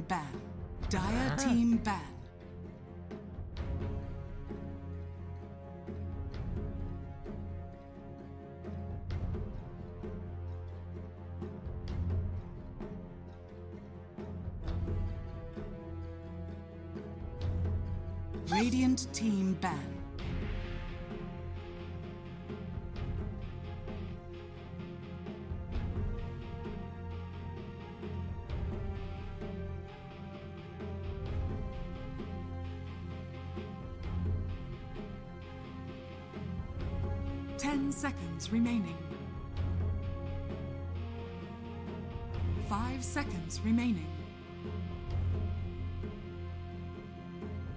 ban. Dire team ban. Radiant team ban. Ten seconds remaining. 5 seconds remaining.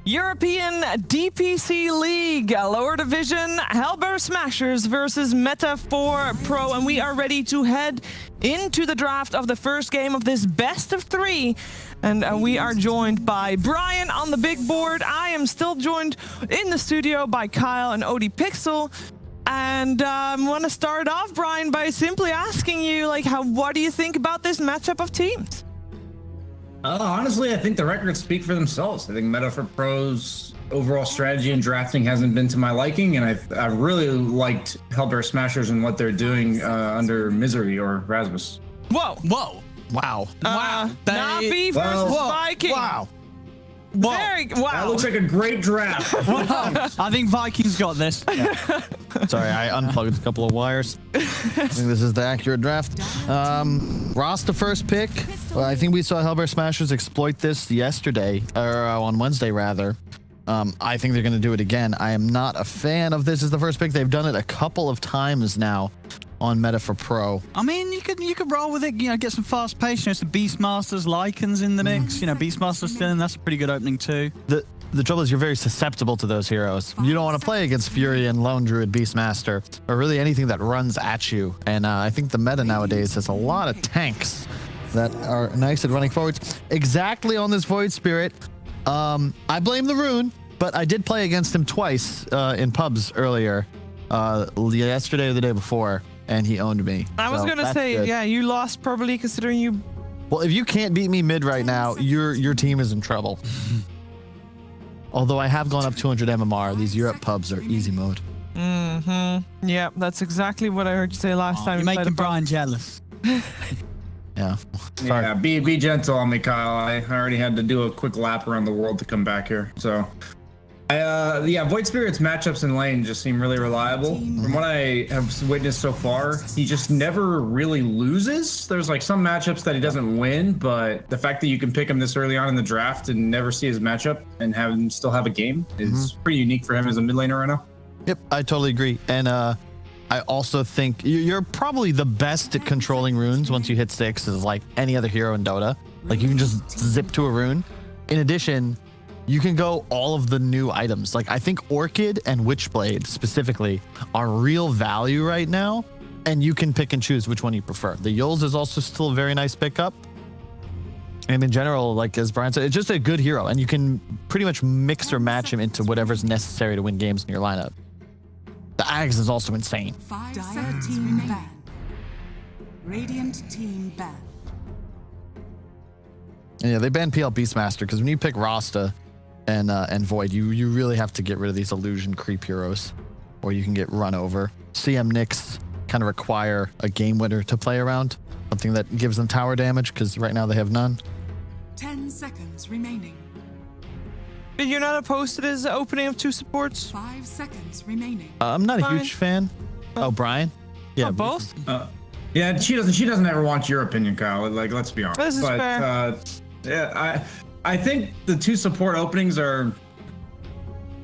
European DPC League, lower division, Hellbear Smashers versus Meta4Pro, and we are ready to head into the draft of the first game of this best of 3. And we are joined by Brian on the big board. I am still joined in the studio by Kyle and Odie Pixel. And I want to start off, Brian, by simply asking you, like, what do you think about this matchup of teams? Honestly, I think the records speak for themselves. I think Meta4Pro's overall strategy and drafting hasn't been to my liking, and I really liked Hellbear Smashers and what they're doing under Misery or Rasmus. Whoa. Whoa. Wow. Wow. Navi versus Viking. Wow. Wow. That looks like a great draft. I think Vikings got this. Yeah. Sorry, I unplugged a couple of wires. I think this is the accurate draft. Ross, the first pick. Well, I think we saw Hellbear Smashers exploit this yesterday, or on Wednesday, rather. I think they're going to do it again. I am not a fan of this as the first pick. They've done it a couple of times now on Meta4Pro. I mean, you could roll with it, you know, get some fast pace, you know, some Beastmasters, Lycans in the mix, you know, Beastmasters still in, that's a pretty good opening too. The trouble is you're very susceptible to those heroes. You don't want to play against Fury and Lone Druid Beastmaster, or really anything that runs at you. And I think the meta nowadays has a lot of tanks that are nice at running forwards. Exactly on this Void Spirit, I blame the rune, but I did play against him twice in pubs earlier, yesterday or the day before. And he owned me. I was gonna say, good. Yeah, you lost probably considering you. Well, if you can't beat me mid right now, your team is in trouble. Although I have gone up 200 MMR, these Europe pubs are easy mode. Mm-hmm. Yeah, that's exactly what I heard you say last time. You're making Brian jealous. Yeah. Sorry. Yeah, be gentle on me, Kyle. I already had to do a quick lap around the world to come back here, so. Yeah, Void Spirit's matchups in lane just seem really reliable. From what I have witnessed so far, he just never really loses. There's like some matchups that he doesn't win, but the fact that you can pick him this early on in the draft and never see his matchup and have him still have a game is pretty unique for him as a mid laner right now. Yep, I totally agree. And I also think you're probably the best at controlling runes once you hit 6 as like any other hero in Dota. Like you can just zip to a rune. In addition, you can go all of the new items. Like I think Orchid and Witchblade specifically are real value right now, and you can pick and choose which one you prefer. The Yules is also still a very nice pickup. And in general, like as Brian said, it's just a good hero, and you can pretty much mix or match him into whatever's necessary to win games in your lineup. The Ags is also insane. 5 seconds team ban. Radiant team ban. Yeah, they banned PL Beastmaster because when you pick Rasta and Void, you really have to get rid of these illusion creep heroes, or you can get run over. CM Nyx kind of require a game winner to play around, something that gives them tower damage because right now they have none. 10 seconds remaining. But you're not opposed to this opening of 2 supports? 5 seconds remaining. I'm not Brian? a huge fan. Oh, Brian? Yeah, both? Yeah, she doesn't ever want your opinion, Kyle. Like, let's be honest. This is fair. Yeah, I think the 2 support openings are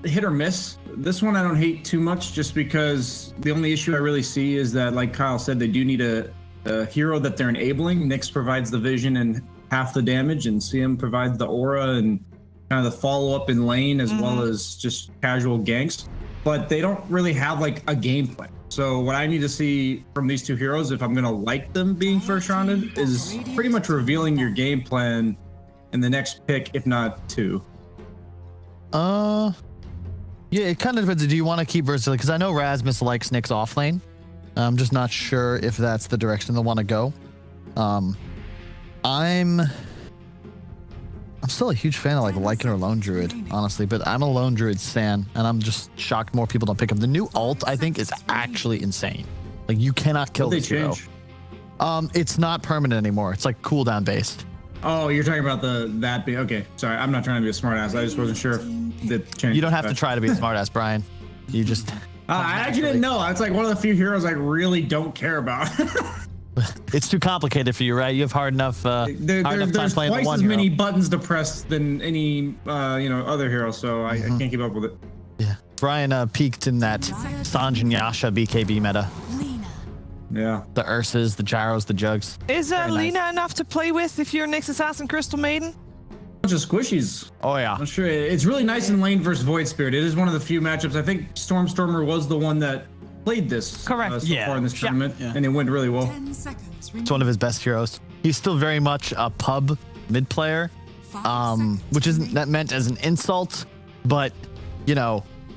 hit or miss. This one I don't hate too much, just because the only issue I really see is that, like Kyle said, they do need a hero that they're enabling. Nyx provides the vision and half the damage, and CM provides the aura and kind of the follow-up in lane, as well as just casual ganks. But they don't really have like a game plan. So what I need to see from these 2 heroes, if I'm going to like them being first rounded, is pretty much revealing your game plan in the next pick, if not 2. Yeah, it kind of depends. Do you want to keep versatility? Because I know Rasmus likes Nyx off lane. I'm just not sure if that's the direction they'll want to go. I'm I'm still a huge fan of like Lycan or Lone Druid, honestly, but I'm a Lone Druid stan, and I'm just shocked more people don't pick him. The new ult, I think, is actually insane. Like, you cannot kill What'd this they hero. change? It's not permanent anymore. It's like cooldown based. Oh, you're talking about okay. Sorry, I'm not trying to be a smartass. I just wasn't sure if the change. You don't have to try to be a smartass, Brian. You just. I actually didn't know. It's like one of the few heroes I really don't care about. It's too complicated for you, right? You have hard enough. There's playing twice the one as many hero. buttons to press than any other hero, so I can't keep up with it. Yeah. Brian peaked in that Sanj and Yasha BKB meta. Yeah. The Ursas, the Gyros, the Jugs. Is Very Lina nice. enough to play with if you're Nyx Assassin Crystal Maiden? Bunch of squishies. Oh yeah. I'm sure it's really nice in lane versus Void Spirit. It is one of the few matchups. I think Stormstormer was the one that played this Correct. so far in this tournament, Yeah. and it went really well. 10 seconds. It's one of his best heroes. He's still very much a pub mid player, which isn't that meant as an insult, but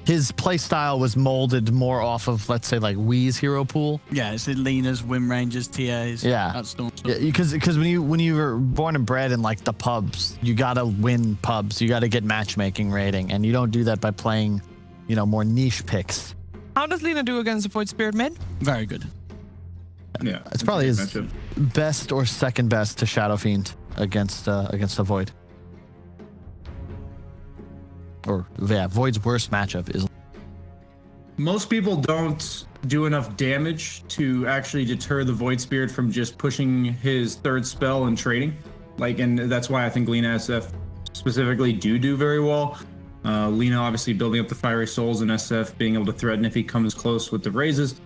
his play style was molded more off of, let's say, like Wii's hero pool. Yeah, it's Lena's, Wim Rangers, TAs. Yeah. That's Storm. Yeah, because when you were born and bred in like the pubs, you gotta win pubs. You gotta get matchmaking rating, and you don't do that by playing, more niche picks. How does Lina do against the Void Spirit mid? Very good. Yeah, It's probably a his good best or second best to Shadow Fiend against the Void. Or yeah, Void's worst matchup is. Most people don't do enough damage to actually deter the Void Spirit from just pushing his third spell and trading. And that's why I think Lina SF specifically do very well. Lina obviously building up the Fiery Souls, and SF being able to threaten if he comes close with the raises.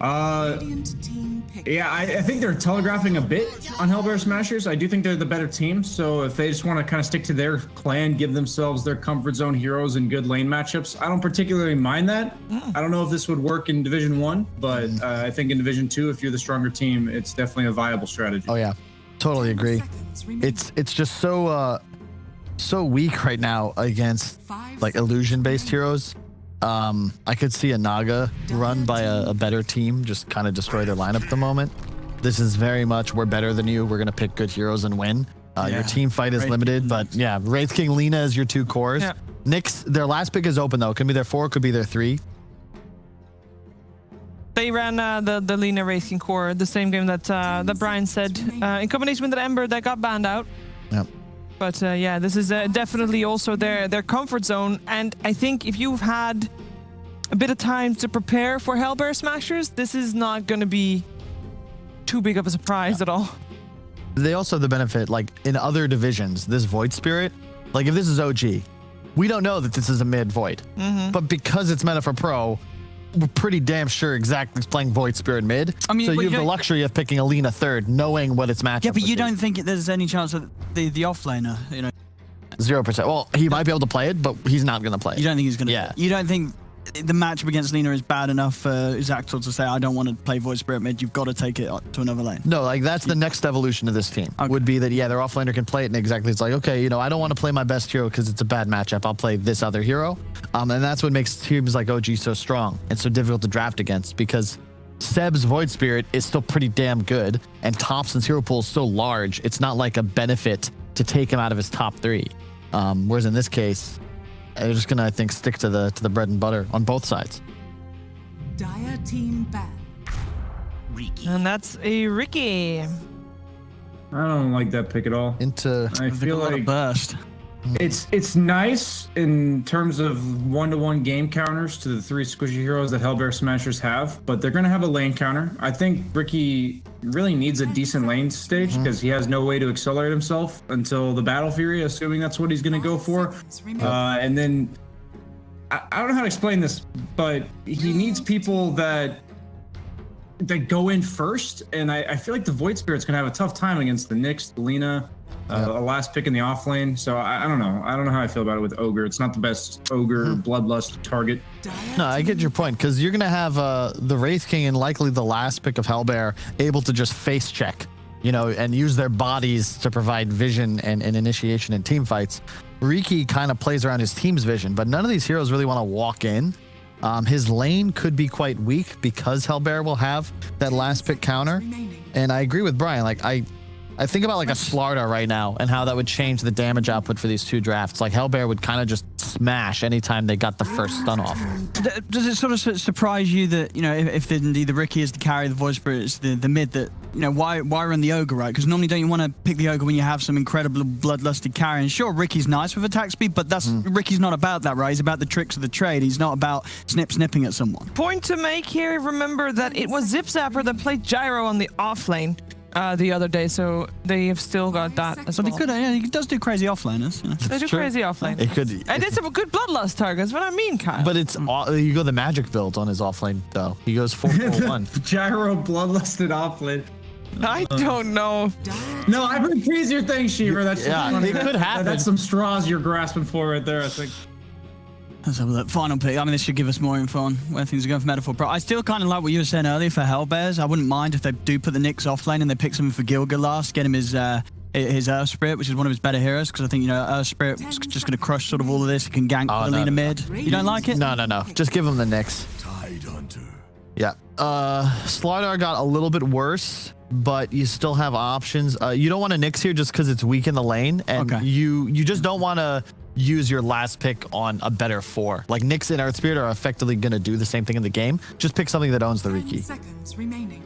Radiant team pick. Yeah, I think they're telegraphing a bit on Hellbear Smashers. I do think they're the better team. So if they just want to kind of stick to their clan, give themselves their comfort zone heroes and good lane matchups, I don't particularly mind that. I don't know if this would work in Division 1, but I think in Division 2, if you're the stronger team, it's definitely a viable strategy. Oh yeah, totally agree. Seconds remaining. It's just so weak right now against like illusion based heroes. I could see a Naga run by a better team just kind of destroy their lineup at the moment. This is very much, we're better than you. We're going to pick good heroes and win. Your team fight is limited, but yeah, Wraith King, Lina is your two cores. Yeah. Nyx, their last pick is open though. Could be their 4, could be their 3. They ran the Lina Racing Core, the same game that Brian said, in combination with the Ember that got banned out. Yep. But yeah, this is definitely also their comfort zone. And I think if you've had a bit of time to prepare for Hellbear Smashers, this is not going to be too big of a surprise at all. They also have the benefit, like in other divisions, this Void Spirit, like if this is OG, we don't know that this is a mid Void. But because it's Meta4Pro, we're pretty damn sure exactly it's playing Void Spirit mid. I mean, so but you have the luxury of picking Alina third, knowing what its matchup Yeah, but would you be. don't think there's any chance that the offlaner, 0%. Well, he might be able to play it, but he's not going to play it. you don't think he's going to. Yeah. You don't think the matchup against Lina is bad enough for Zactor to say, I don't want to play Void Spirit mid. You've got to take it to another lane. No, like that's the next evolution of this team. Okay. Would be that, yeah, their offlaner can play it, and exactly it's like, okay, I don't want to play my best hero because it's a bad matchup. I'll play this other hero. And that's what makes teams like OG so strong and so difficult to draft against, because Seb's Void Spirit is still pretty damn good, and Thompson's hero pool is so large, it's not like a benefit to take him out of his top 3. Whereas in this case, they're just gonna, I think, stick to the bread and butter on both sides. Dire team ban. And that's a Ricky. I don't like that pick at all. Into I feel like burst. it's nice in terms of one-to-one game counters to the 3 squishy heroes that Hellbear Smashers have, but they're going to have a lane counter. I think Ricky really needs a decent lane stage because he has no way to accelerate himself until the Battle Fury, assuming that's what he's going to go for. And then I don't know how to explain this, but he needs people that go in first, and I feel like the Void Spirit's gonna have a tough time against the Nyx, the Lina, a last pick in the off lane. So I don't know. I don't know how I feel about it with Ogre. It's not the best Ogre Bloodlust target. No, I get your point, because you're going to have the Wraith King and likely the last pick of Hellbear able to just face check, and use their bodies to provide vision and initiation in team fights. Riki kind of plays around his team's vision, but none of these heroes really want to walk in. His lane could be quite weak because Hellbear will have that last pick counter. And I agree with Brian. Like, I think about like a Slardar right now and how that would change the damage output for these two drafts. Like Hellbear would kind of just smash anytime they got the first stun off. Does it sort of surprise you that, you know, if indeed the Riki is the carry, the Void Spirit is the mid, that, you know, why run the Ogre, right? Because normally don't you want to pick the Ogre when you have some incredible bloodlusted carry? And sure, Ricky's nice with attack speed, but that's Ricky's not about that, right? He's about the tricks of the trade. He's not about snipping at someone. Point to make here, remember that it was Zip Zapper that played Gyro on the offlane the other day, so they have still got that as But well. he could, yeah, he does do crazy offlaners. You know. They do True. crazy offlane. It could. I did some good bloodlust targets, what I mean, Kyle. But it's you go the magic build on his offlane though. He goes 4-4-1. Gyro bloodlusted offlane. I don't know. No, I've heard crazier things, Shiver. That's Yeah, it could happen. That's some straws you're grasping for right there, I think. Let's have a look. Final pick. I mean, this should give us more info on where things are going for Meta4Pro. I still kind of like what you were saying earlier for Hellbears. I wouldn't mind if they do put the Nyx offlane and they pick something for Gilga last, get him his Earth Spirit, which is one of his better heroes, because I think, you know, Earth Spirit is just going to crush sort of all of this. He can gank the Lina mid. You don't like it? No. Just give him the Nyx. Yeah. Slardar got a little bit worse, but you still have options. You don't want to Nyx here just because it's weak in the lane, and you just don't want to use your last pick on a better 4. Like Nyx and Earth Spirit are effectively going to do the same thing in the game. Just pick something that owns the 10 Riki. seconds remaining.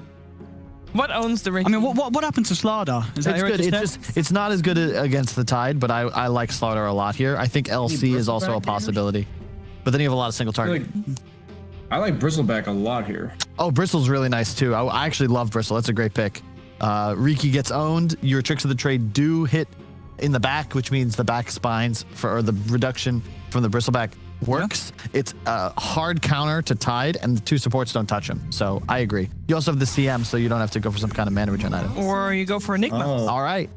What owns the Riki? I mean, what happened to Slardar? Is that It's hero good. just It's not as good against the Tide, but I like Slardar a lot here. I think LC is also a possibility. But then you have a lot of single target. I like Bristleback a lot here. Oh, Bristle's really nice too. I actually love Bristle. That's a great pick. Riki gets owned. Your tricks of the trade do hit in the back, which means the back spines or the reduction from the Bristleback works. Yeah. It's a hard counter to Tide, and the two supports don't touch him. So I agree. You also have the CM, so you don't have to go for some kind of mana regen item. Or you go for Enigma. Oh. All right.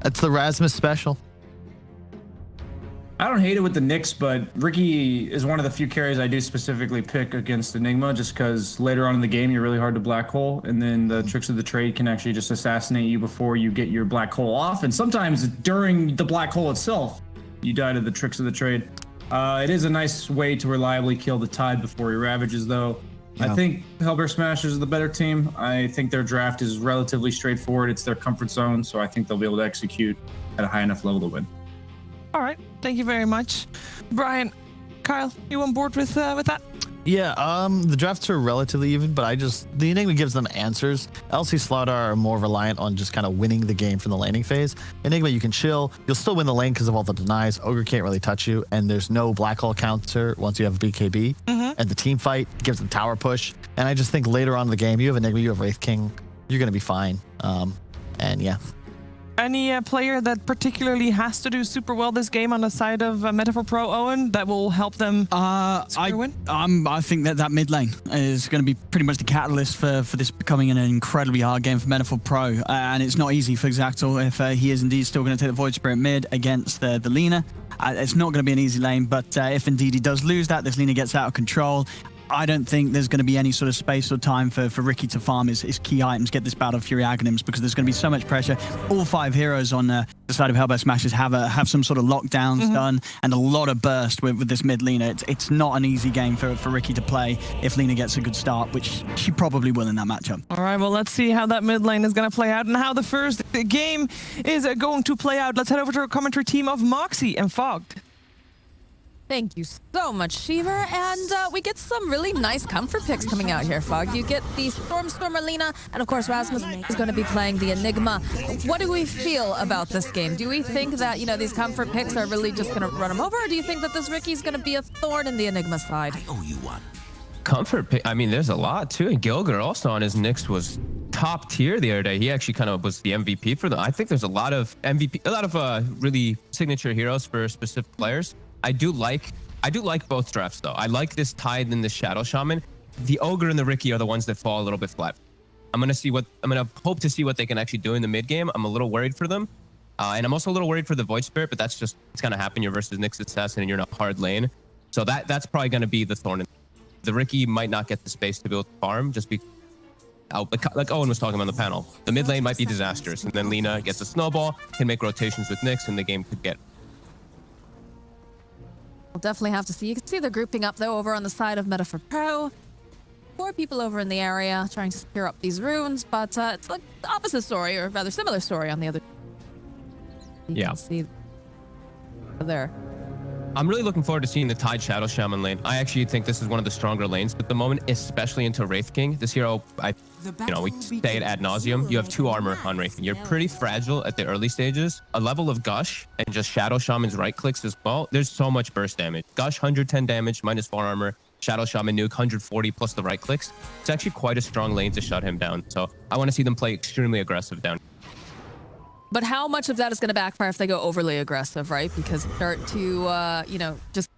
That's the Rasmus special. I don't hate it with the Nyx, but Riki is one of the few carries I do specifically pick against Enigma, just because later on in the game you're really hard to black hole, and then the tricks of the trade can actually just assassinate you before you get your black hole off, and sometimes during the black hole itself you die to the tricks of the trade. It is a nice way to reliably kill the Tide before he ravages, though. Yeah. I think Hellbear Smashers is the better team. I think their draft is relatively straightforward. It's their comfort zone, so I think they'll be able to execute at a high enough level to win. All right, thank you very much, Brian. Kyle, you on board with that? Yeah, the drafts are relatively even, but the Enigma gives them answers. LC Slardar are more reliant on just kind of winning the game from the laning phase. Enigma, you can chill. You'll still win the lane because of all the denies. Ogre can't really touch you, and there's no black hole counter once you have BKB. And the team fight gives them tower push. And I just think later on in the game, you have Enigma, you have Wraith King, you're going to be fine. And yeah. Any player that particularly has to do super well this game on the side of Meta4Pro, Owen, that will help them win? I think that mid lane is going to be pretty much the catalyst for this becoming an incredibly hard game for Meta4Pro. And it's not easy for Xactal if he is indeed still going to take the Void Spirit mid against the Lina. It's not going to be an easy lane, but if indeed he does lose that, this Lina gets out of control. I don't think there's going to be any sort of space or time for Riki to farm his key items, get this Battle of Fury Aghanims, because there's going to be so much pressure. All 5 heroes on the side of Hellbear Smashers have some sort of lockdowns done and a lot of burst with this mid Lina. It's not an easy game for Riki to play if Lina gets a good start, which she probably will in that matchup. All right, well, let's see how that mid lane is going to play out and how the first game is going to play out. Let's head over to our commentary team of Moxie and Fogged. Thank you so much, Shiver, and we get some really nice comfort picks coming out here, Fog. You get the Stormer Lina, and of course Rasmus is going to be playing the Enigma. What do we feel about this game? Do we think that, you know, these comfort picks are really just going to run him over, or do you think that this Riki is going to be a thorn in the Enigma side? I owe you one. Comfort pick. I mean, there's a lot too. And Gilgar also on his Nyx was top tier the other day. He actually kind of was the MVP for them. I think there's a lot of really signature heroes for specific players. I do like both drafts though. I like this Tide and this Shadow Shaman. The Ogre and the Riki are the ones that fall a little bit flat. I'm gonna hope to see what they can actually do in the mid game. I'm a little worried for them, and I'm also a little worried for the Void Spirit. But that's just it's gonna happen. You're versus Nyx Assassin and you're in a hard lane, so that's probably gonna be the thorn. The Riki might not get the space to be able to farm just because. Like Owen was talking about on the panel, the mid lane might be disastrous, and then Lina gets a snowball, can make rotations with Nyx, and the game could get. We'll definitely have to see. You can see they're grouping up though over on the side of Meta4Pro. 4 people over in the area trying to secure up these runes, but it's like the opposite story, or rather similar story on the other. You can see there. I'm really looking forward to seeing the Tide Shadow Shaman lane. I actually think this is one of the stronger lanes at the moment, especially into Wraith King. This hero, we say it ad nauseum. You have 2 armor on Wraith King. You're pretty fragile at the early stages. A level of Gush and just Shadow Shaman's right clicks as well. There's so much burst damage. Gush 110 damage, -4 armor. Shadow Shaman nuke 140 plus the right clicks. It's actually quite a strong lane to shut him down. So I want to see them play extremely aggressive down. But how much of that is going to backfire if they go overly aggressive, right? Because they start to, just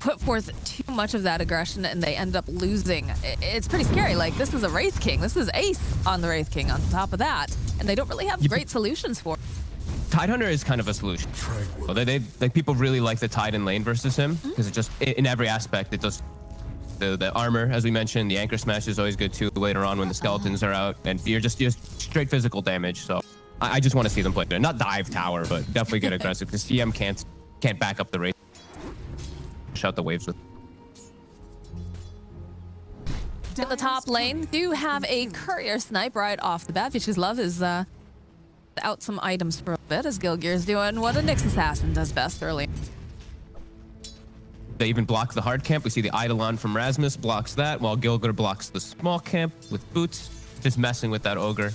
put forth too much of that aggression and they end up losing. It's pretty scary. Like, this is a Wraith King. This is Ace on the Wraith King on top of that. And they don't really have great solutions for it. Tidehunter is kind of a solution. Well, like people really like the Tide in lane versus him because it just, in every aspect, it does the armor, as we mentioned, the anchor smash is always good too later on when the skeletons are out and you're just straight physical damage. So I just want to see them play there. Not dive tower, but definitely get aggressive because CM can't back up the race. Shout the waves with. In the top lane, do have a courier snipe right off the bat. Vicious Love is out some items for a bit as Gilgear's doing what a Nyx assassin does best early. They even block the hard camp. We see the Eidolon from Rasmus blocks that, while Gilgear blocks the small camp with boots, just messing with that ogre.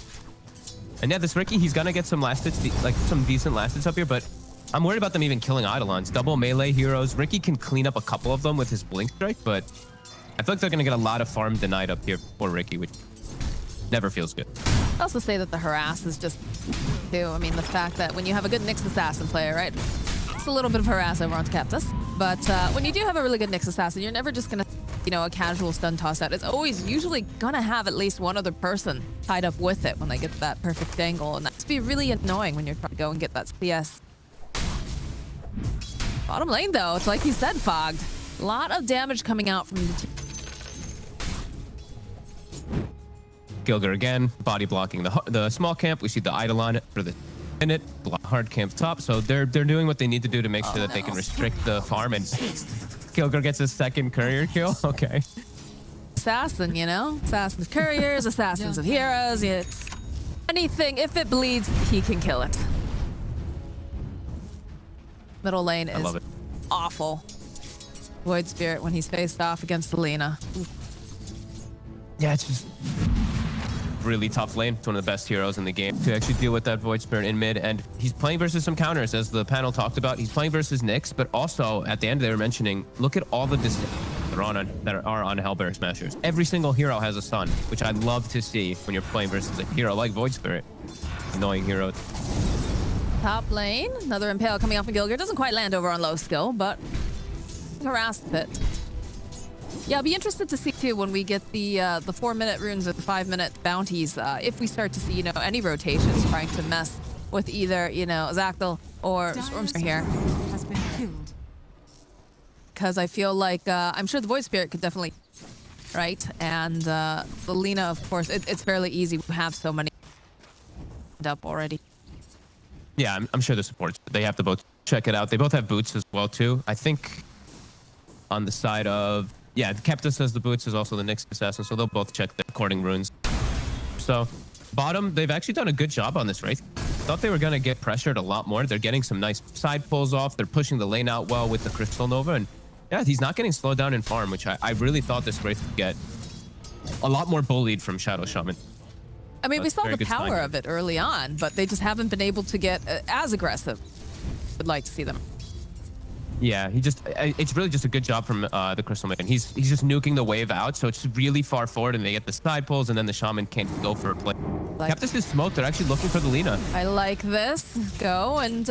And yeah, this Riki, he's gonna get some last hits, like some decent last hits up here, but I'm worried about them even killing Eidolons. Double melee heroes. Riki can clean up a couple of them with his blink strike, but I feel like they're gonna get a lot of farm denied up here for Riki, which never feels good. I also say that the harass is just too. I mean, the fact that when you have a good Nyx assassin player, right? It's a little bit of harass over on Captus, but when you do have a really good Nyx assassin, you're never just gonna, a casual stun toss out. It's always usually gonna have at least one other person tied up with it when they get that perfect angle, and that's be really annoying when you're trying to go and get that CS. Bottom lane though, it's like you said, Fogged. A lot of damage coming out from the team. Gilgear again, body blocking the small camp. We see the Eidolon for the minute, hard camp top. So they're doing what they need to do to make sure that they can restrict the farm. And Gilgear gets his second courier kill. Okay. Assassin, assassins of couriers, assassins of heroes. It's anything. If it bleeds, he can kill it. Middle lane is awful. Void Spirit when he's faced off against Lina. Yeah, it's just really tough lane. It's one of the best heroes in the game to actually deal with that Void Spirit in mid, and he's playing versus some counters, as the panel talked about. He's playing versus Nyx, but also at the end they were mentioning, look at all the that are on Hellbear Smashers. Every single hero has a stun, which I love to see when you're playing versus a hero like Void Spirit. Annoying hero. Top lane, another Impale coming off of Gilgear. Doesn't quite land over on low skill, but harassed a bit. Yeah, I'll be interested to see too when we get the 4-minute runes or the 5-minute bounties. If we start to see any rotations trying to mess with either Zactyl or Stormstar here. Because I feel like I'm sure the Void Spirit could definitely, right? And the Lina, of course, it's fairly easy. We have so many up already. Yeah, I'm sure the supports, they have to both check it out. They both have boots as well too. I think on the side of, yeah, Captus has the boots, is also the Nyx assassin, so they'll both check the according runes. So bottom, they've actually done a good job on this Wraith. Thought they were gonna get pressured a lot more. They're getting some nice side pulls off. They're pushing the lane out well with the Crystal Nova, and yeah, he's not getting slowed down in farm, which I really thought this Wraith would get a lot more bullied from Shadow Shaman. I mean, we saw the power of it early on, but they just haven't been able to get as aggressive. Would like to see them. Yeah, it's really just a good job from the Crystal Man. He's just nuking the wave out, so it's really far forward, and they get the side pulls, and then the Shaman can't go for a play. Captus is smoked. They're actually looking for the Lina. I like this. Go, and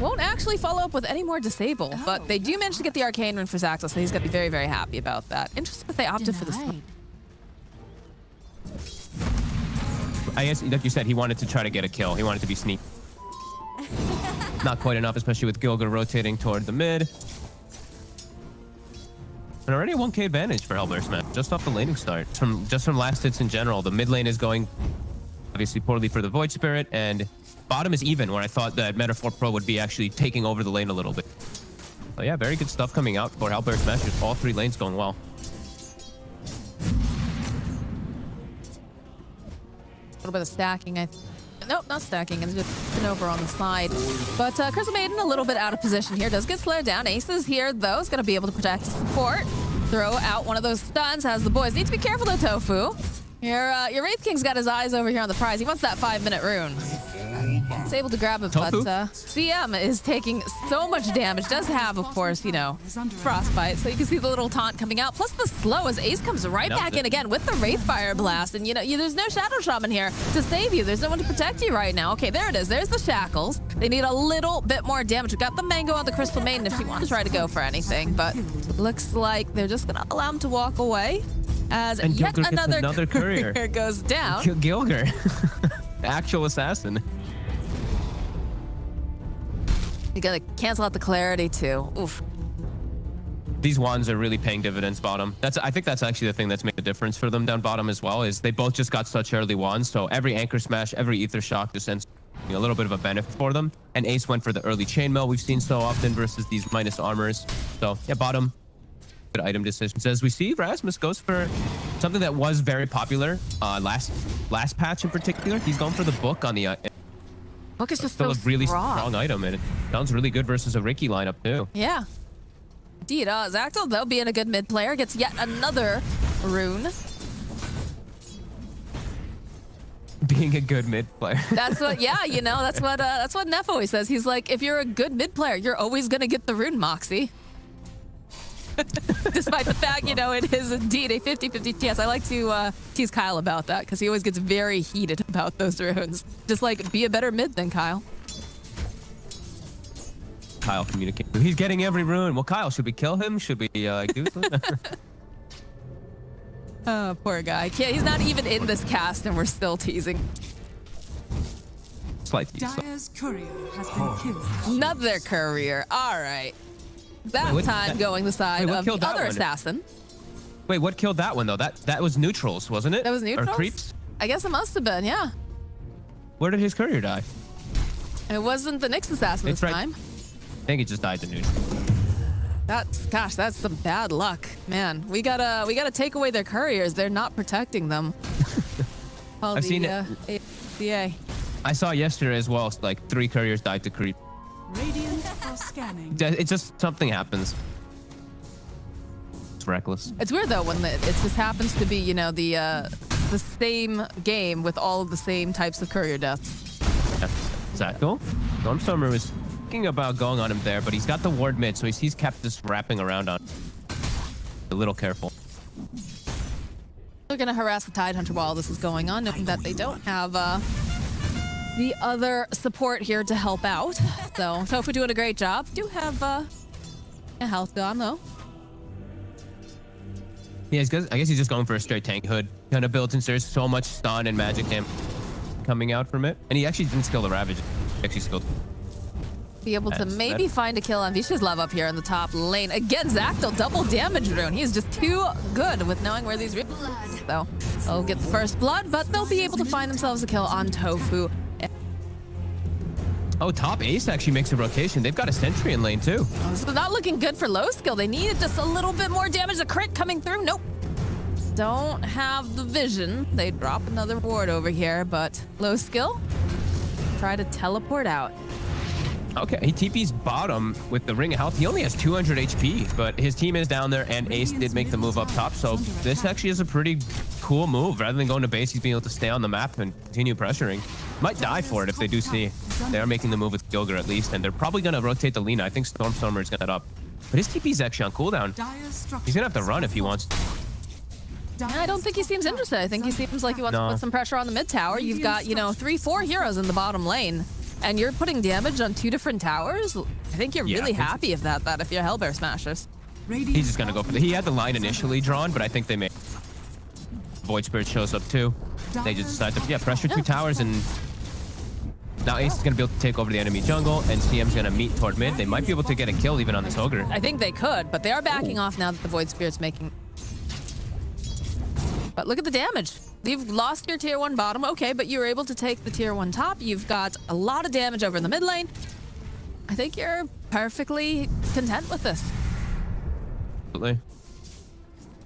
won't actually follow up with any more disable, but they do manage to get the Arcane Rune for Zactyl, so he's going to be very, very happy about that. Interesting that they opted for this one. I guess, like you said, he wanted to try to get a kill. He wanted to be sneaky. Not quite enough, especially with Gilgear rotating toward the mid. And already a 1k advantage for Hellbear Smash, just off the laning start. Just from last hits in general. The mid lane is going obviously poorly for the Void Spirit, and bottom is even, where I thought that Meta4Pro would be actually taking over the lane a little bit. So yeah, very good stuff coming out for Hellbear Smashers. All 3 lanes going well. little bit of stacking. Nope, not stacking. It's just an over on the side. But Crystal Maiden a little bit out of position here. Does get slared down. Ace is here, though. Is going to be able to protect the support. Throw out one of those stuns. Has the boys. Need to be careful, though, Tofu. Your Wraith King's got his eyes over here on the prize. He wants that 5-minute rune. He's able to grab it, Tofu? but CM is taking so much damage. Does have, of course, you know, frostbite. So you can see the little taunt coming out. Plus the slow as Ace comes right back in again with the Wraith Fire Blast. And, you know, there's no Shadow Shaman here to save you. There's no one to protect you right now. Okay, there it is. There's the shackles. They need a little bit more damage. We got the Mango on the Crystal Maiden if you want to try to go for anything. But looks like they're just going to allow him to walk away. As And yet Gilger gets another courier. goes down. Gilger. Actual assassin. You gotta cancel out the clarity too. Oof. These wands are really paying dividends bottom. I think that's actually the thing that's made a difference for them down bottom as well, is they both just got such early wands. So every anchor smash, every ether shock just ends a little bit of a benefit for them. And Ace went for the early chainmail we've seen so often versus these minus armors. So yeah, bottom. Good item decisions. As we see, Rasmus goes for something that was very popular last patch in particular. He's going for the book on the Book is just still so a really strong. strong item, and it sounds really good versus a Ricky lineup too. Yeah. Indeed. Zactyl, though, being a good mid player, gets yet another rune. Being a good mid player. That's what, yeah, you know, that's what Neff always says. He's like, if you're a good mid player, you're always gonna get the rune Moxie. Despite the fact, you know, it is indeed a 50-50 chance. I like to tease Kyle about that because he always gets very heated about those runes. Just like, be a better mid than Kyle. Kyle communicating. He's getting every rune. Well, Kyle, should we kill him? Should we do something? Oh, poor guy. He's not even in this cast and we're still teasing. Slight tease. Dire's courier has been killed. Another courier. All right. That Wait, time going the side what of the killed that other one? assassin. Wait, what killed that one though? That was neutrals, wasn't it? That was neutrals? Or creeps? I guess it must have been, yeah. Where did his courier die? It wasn't the Nyx assassin It's this right- time. I think he just died to neutral. That's some bad luck, man. We gotta take away their couriers. They're not protecting them. I've seen it. ACA. I saw yesterday as well, like 3 couriers died to creep. Radiant are scanning. It just, something happens. It's reckless. It's weird though when it just happens to be, you know, the same game with all of the same types of courier deaths. Is that cool? Stormstormer was thinking about going on him there, but he's got the ward mid, so he's kept this wrapping around on. A little careful. They're gonna harass the Tidehunter while this is going on, knowing that they don't have the other support here to help out. So Tofu doing a great job. Do have a health gone though. Yeah, I guess he's just going for a straight tank hood. Kind of built since there's so much stun and magic damage coming out from it. And he actually didn't skill the Ravage. He actually skilled. Be able to maybe find a kill on Vicious Love up here in the top lane. Again, Zactyl, double damage rune. He's just too good with knowing where these runes are. So they'll get the first blood, but they'll be able to find themselves a kill on Tofu. Oh, top Ace actually makes a rotation. They've got a sentry in lane too. This is not looking good for low skill. They needed just a little bit more damage. A crit coming through. Nope. Don't have the vision. They drop another ward over here, but low skill. Try to teleport out. Okay, he TP's bottom with the Ring of Health. He only has 200 HP, but his team is down there, and Ace did make the move up top. So this actually is a pretty cool move. Rather than going to base, he's being able to stay on the map and continue pressuring. Might die for it if they do see. They are making the move with Gilger at least, and they're probably going to rotate the Lina. I think Stormstormer is going to get up. But his TP's actually on cooldown. He's going to have to run if he wants. I don't think he seems interested. I think he seems like he wants to put some pressure on the mid tower. You've got, you know, 3-4 heroes in the bottom lane. And you're putting damage on 2 different towers? I think you're really happy if if you're Hellbear Smashers. He's just gonna go for he had the line initially drawn, but I think they made Void Spirit shows up too. They just decide to pressure 2 towers, and now Ace is gonna be able to take over the enemy jungle, and CM's gonna meet toward mid. They might be able to get a kill even on this ogre. I think they could, but they are backing off now that the Void Spirit's making. But look at the damage. You've lost your tier 1 bottom, okay, but you were able to take the tier 1 top. You've got a lot of damage over in the mid lane. I think you're perfectly content with this. Absolutely.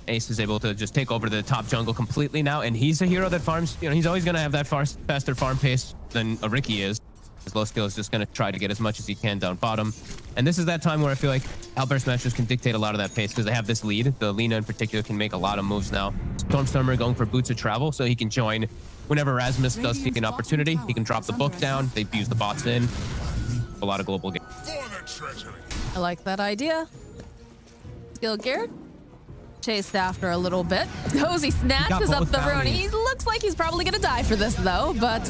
Ace is able to just take over the top jungle completely now, and he's a hero that farms. You know, he's always going to have that faster farm pace than a Ricky is. His low skill is just going to try to get as much as he can down bottom. And this is that time where I feel like Hellbear Smashers can dictate a lot of that pace because they have this lead. The Lina in particular can make a lot of moves now. Stormstormer going for Boots of Travel, so he can join whenever Rasmus does seek an opportunity. He can drop the book down. They use the bots in. A lot of global game. I like that idea. Skill geared. Chased after a little bit. Cozy snatches up the rune. He looks like he's probably going to die for this, though, but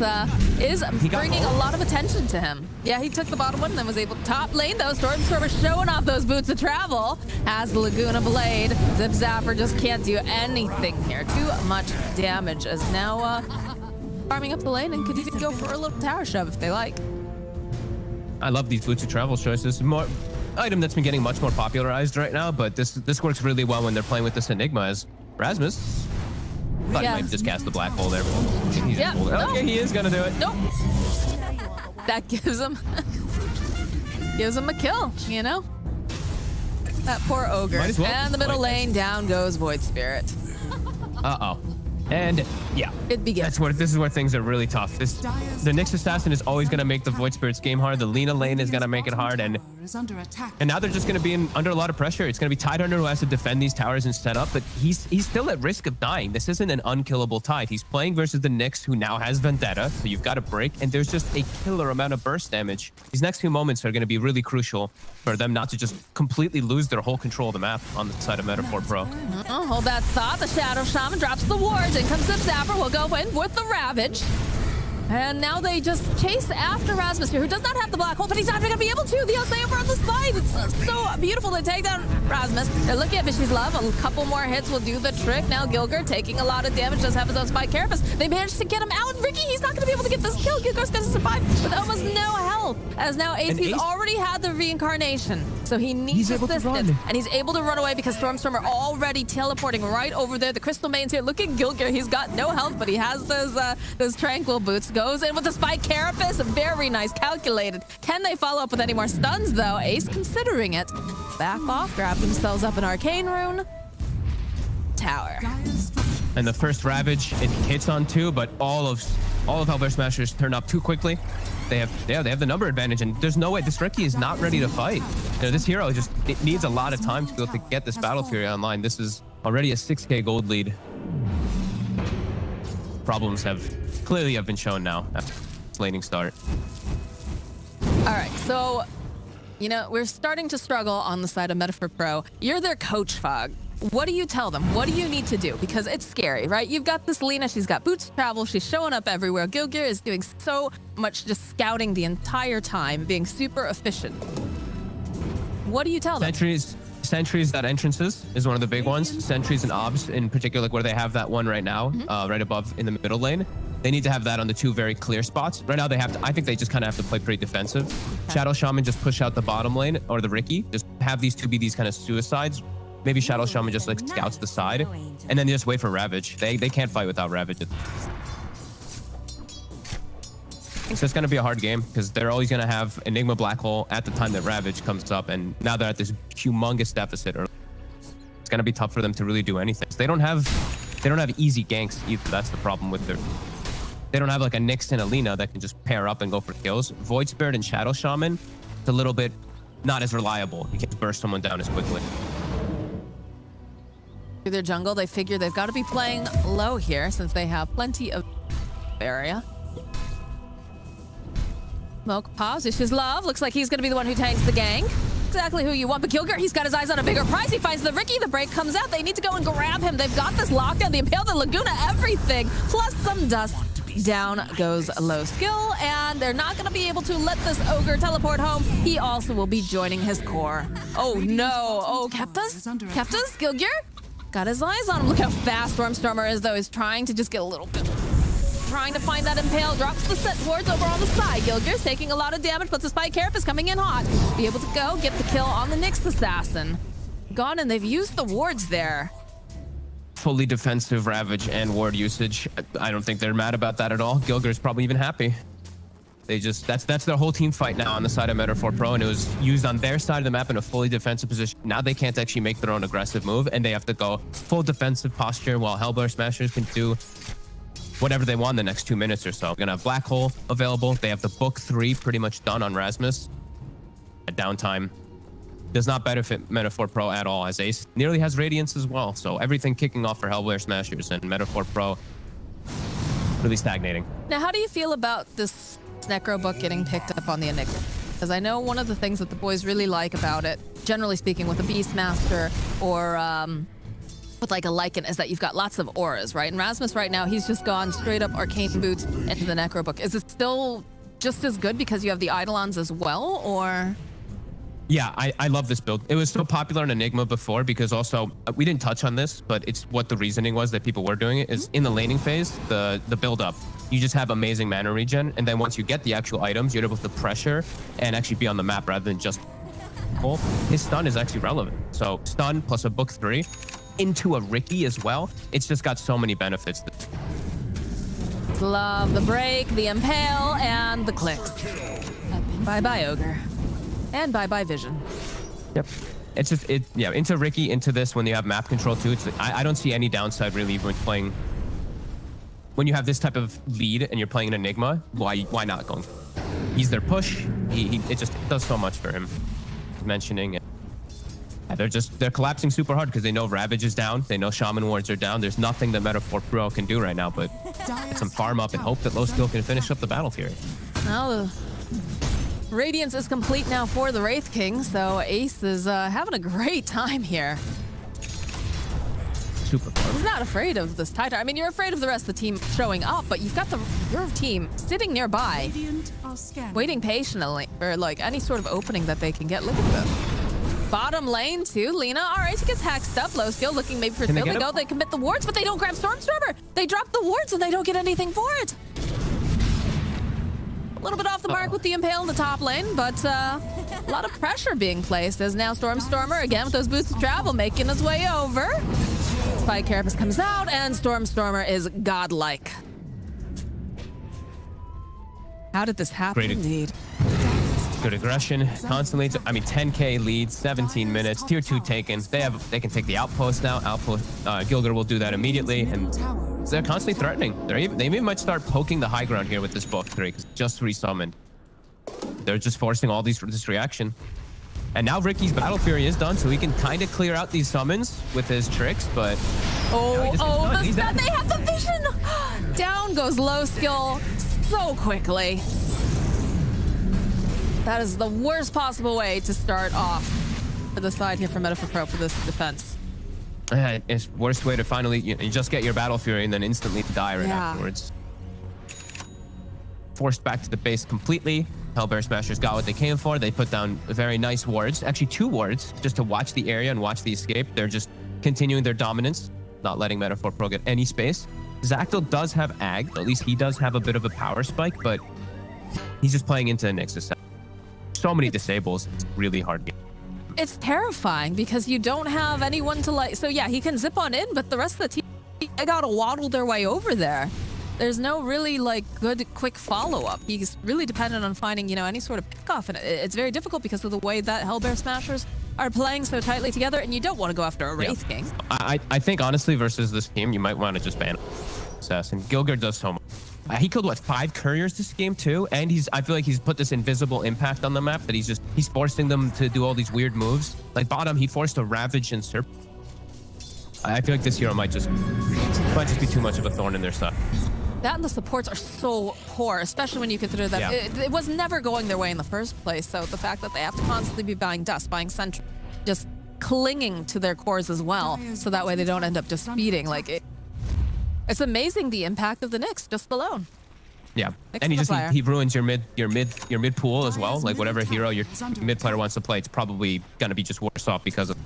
is bringing a lot of attention to him. Yeah, he took the bottom one and then was able to top lane, though. Stormstormer showing off those boots of travel. Has the Laguna Blade. Zip Zapper just can't do anything here. Too much damage as now farming up the lane and could even go for a little tower shove if they like. I love these boots of travel choices. More item that's been getting much more popularized right now, but this works really well when they're playing with this Enigma as Rasmus. Thought he might just cast the black hole there. He's okay, he is gonna do it. Nope. That gives him a kill, you know? That poor ogre. And the middle lane, down goes Void Spirit. Uh-oh. And yeah, it begins. This is where things are really tough. The Nyx Assassin is always going to make the Void Spirit's game hard. The Lina lane is going to make it hard, and now they're just going to be under a lot of pressure. It's going to be Tidehunter who has to defend these towers and set up, but he's still at risk of dying. This isn't an unkillable Tide. He's playing versus the Nyx, who now has Vendetta, so you've got to break, and there's just a killer amount of burst damage. These next few moments are going to be really crucial for them not to just completely lose their whole control of the map on the side of Meta4Pro. Hold that thought. The Shadow Shaman drops the wards. In comes Zip Zapper. Will go in with the Ravage. And now they just chase after Rasmus here, who does not have the black hole, but he's not going to be able to. The Osei over on the side. It's so beautiful to take down Rasmus. They're looking at Vishy's Love. A couple more hits will do the trick. Now Gilgir taking a lot of damage, does have his own Spike Carapace. They managed to get him out. Ricky, he's not going to be able to get this kill. Gilgir's going to survive with almost no health. As now Ace already had the reincarnation. So he needs assistance. And he's able to run away because Stormstormer already teleporting right over there. The Crystal Main's here. Look at Gilgir. He's got no health, but he has those Tranquil Boots. Goes in with the Spike Carapace. Very nice, calculated. Can they follow up with any more stuns, though? Ace considering it. Back off, grab themselves up an Arcane Rune. Tower. And the first Ravage, it hits on two, but all of Hellbear Smashers turn up too quickly. They have the number advantage, and there's no way this Ricky is not ready to fight. You know, this hero it needs a lot of time to be able to get this Battle Fury online. This is already a 6K gold lead. Problems clearly have been shown now after this laning start. All right, so you know we're starting to struggle on the side of Meta4Pro. You're their coach, Fog. What do you tell them? What do you need to do? Because it's scary, right? You've got this Lina. She's got boots of travel. She's showing up everywhere. Gilgir is doing so much just scouting the entire time, being super efficient. What do you tell them? Sentries at entrances is one of the big ones. Sentries and obs in particular, like where they have that one right now, right above in the middle lane. They need to have that on the two very clear spots. Right now they have to, I think they just kind of have to play pretty defensive. Okay. Shadow Shaman just push out the bottom lane, or the Ricky. Just have these two be these kind of suicides. Maybe Shadow Shaman just like scouts the side, and then just wait for Ravage. They can't fight without Ravage. So it's going to be a hard game because they're always going to have Enigma Black Hole at the time that Ravage comes up, and now they're at this humongous deficit. It's going to be tough for them to really do anything. They don't have easy ganks either. That's the problem with they don't have like a Nyx and a Lina that can just pair up and go for kills. Void Spirit and Shadow Shaman, it's a little bit not as reliable. You can't burst someone down as quickly. Through their jungle, they figure they've got to be playing low here since they have plenty of area. Smoke pause. Vishy's Love. Looks like he's going to be the one who tanks the gang. Exactly who you want. But Gilgir, he's got his eyes on a bigger prize. He finds the Ricky. The break comes out. They need to go and grab him. They've got this lockdown. The Impale, the Laguna, everything. Plus some dust. Down goes low skill. And they're not going to be able to let this ogre teleport home. He also will be joining his core. Oh, no. Oh, Keptas? Keptas? Gilgir? Got his eyes on him. Look how fast Stormstormer is, though. He's trying to just get a little bit... Trying to find that Impale. Drops the set wards over on the side. Gilgir's taking a lot of damage, but the Spike Carapace coming in hot. Be able to go get the kill on the Nyx Assassin. Gone, and they've used the wards there. Fully defensive Ravage and ward usage. I don't think they're mad about that at all. Gilgir's probably even happy. They just that's their whole team fight now on the side of Meta4Pro, and it was used on their side of the map in a fully defensive position. Now they can't actually make their own aggressive move, and they have to go full defensive posture while Hellbear Smashers can do whatever they want the next 2 minutes or so. We're gonna have Black Hole available. They have the Book 3 pretty much done on Rasmus. At downtime does not benefit Meta4Pro at all, as Ace nearly has Radiance as well. So everything kicking off for Hellbear Smashers, and Meta4Pro really stagnating. Now, how do you feel about this Necro book getting picked up on the Enigma? Because I know one of the things that the boys really like about it, generally speaking, with a Beastmaster or with like a Lycan, is that you've got lots of auras, right? And Rasmus right now, he's just gone straight up Arcane Boots into the Necro book. Is it still just as good because you have the Eidolons as well, or? Yeah, I love this build. It was so popular in Enigma before because also, we didn't touch on this, but it's what the reasoning was that people were doing it is in the laning phase, the build up, you just have amazing mana regen. And then once you get the actual items, you're able to pressure and actually be on the map rather than just pull. His stun is actually relevant. So stun plus a Book 3 into a Riki as well. It's just got so many benefits. Love the break, the impale, and the clicks. Bye-bye, Ogre. And bye-bye, Vision. Yep. It's just, yeah, into Riki, into this when you have map control too. I don't see any downside really when playing, when you have this type of lead and you're playing an Enigma, why not going? He's their push. It just does so much for him. Mentioning it. Yeah, they're collapsing super hard because they know Ravage is down. They know Shaman Wards are down. There's nothing that Meta4Pro can do right now but some farm up and hope that Low Skill can finish up the battle fury. Well, Radiance is complete now for the Wraith King, so Ace is having a great time here. Super fun. He's not afraid of this Titan. I mean, you're afraid of the rest of the team showing up, but you've got your team sitting nearby, Radiant are scanning. waiting patiently for like any sort of opening that they can get. Look at them. Bottom lane too, Lina. All right, she gets hacked up. Low skill looking maybe for skill. They go, they commit the wards, but they don't grab Stormstormer. They drop the wards and they don't get anything for it. A little bit off the mark with the Impale in the top lane, but a lot of pressure being placed as now Stormstormer, again with those boots of travel, making his way over. Spike Carapace comes out, and Stormstormer is godlike. How did this happen, Great. indeed? Good aggression, constantly. I mean, 10k lead, 17 minutes, tier 2 taken. They can take the outpost now. Gilgir will do that immediately, and they're constantly threatening. They even might start poking the high ground here with this Book 3, because just resummoned. They're just forcing all this reaction. And now Ricky's Battle Fury is done, so he can kind of clear out these summons with his tricks, but... The stun, they have the vision! Down goes Low Skill so quickly. That is the worst possible way to start off for the side here for Meta4Pro for this defense. It's worst way to finally, you just get your Battle Fury and then instantly die right afterwards. Forced back to the base completely. Hellbear Smashers got what they came for. They put down very nice wards, actually 2 wards, just to watch the area and watch the escape. They're just continuing their dominance, not letting Meta4Pro get any space. Zactyl does have Ag, at least he does have a bit of a power spike, but he's just playing into the Nexus. So many disables, it's really hard game. It's terrifying because you don't have anyone to like. So yeah, he can zip on in, but the rest of the team, they gotta waddle their way over there. There's no really like good quick follow-up. He's really dependent on finding, any sort of pick-off, and it's very difficult because of the way that Hellbear Smashers are playing so tightly together, and you don't want to go after a Wraith King. I think honestly versus this team, you might want to just ban Assassin. Gilgir does so much. He killed what, 5 couriers this game too, and I feel like he's put this invisible impact on the map that he's forcing them to do all these weird moves. Like bottom, he forced a Ravage and Serp. I feel like this hero might just be too much of a thorn in their side. That and the supports are so poor, especially when you consider that it was never going their way in the first place. So the fact that they have to constantly be buying dust, buying sentry, just clinging to their cores as well, so that way they don't end up just feeding. Like it's amazing the impact of the Nyx just alone. Yeah, Nyx and he ruins your mid pool as well. Like whatever hero your mid player wants to play, it's probably gonna be just worse off because of.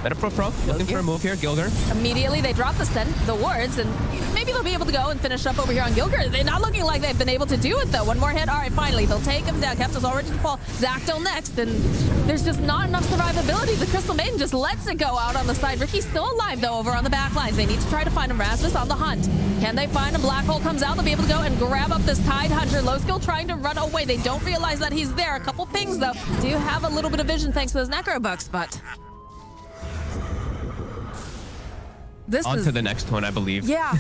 Meta4Pro looking for a move here. Gilger. Immediately, they drop the wards, and maybe they'll be able to go and finish up over here on Gilger. They're not looking like they've been able to do it, though. One more hit. All right, finally, they'll take him down. Kepta's already to fall. Zacto next, and there's just not enough survivability. The Crystal Maiden just lets it go out on the side. Ricky's still alive, though, over on the back lines. They need to try to find him. Rasmus on the hunt. Can they find him? Black Hole comes out. They'll be able to go and grab up this Tide Hunter. Low skill trying to run away. They don't realize that he's there. A couple pings, though. Do have a little bit of vision thanks to those Necro Bucks, but... This On is... to the next one, I believe. Yeah.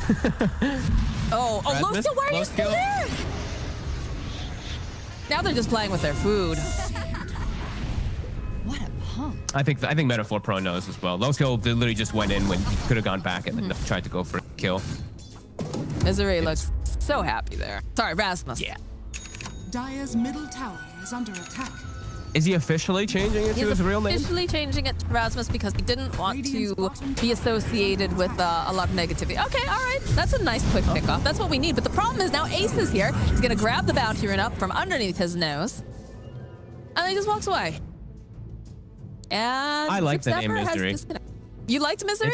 oh, low Rasmus, skill, why are low you still skill. there? Now they're just playing with their food. What a pump. I think Meta4Pro knows as well. Low skill literally just went in when he could have gone back and then tried to go for a kill. Misery looks so happy there. Sorry, Rasmus. Yeah. Dire's middle tower is under attack. Is he officially changing it to his real name? Officially changing it to Rasmus because he didn't want to be associated with a lot of negativity. Okay, all right. That's a nice quick pickoff. That's what we need. But the problem is now Ace is here. He's going to grab the bounty rune up from underneath his nose. And he just walks away. And I like the Zipstepper name has Misery. disconnected. You liked Misery?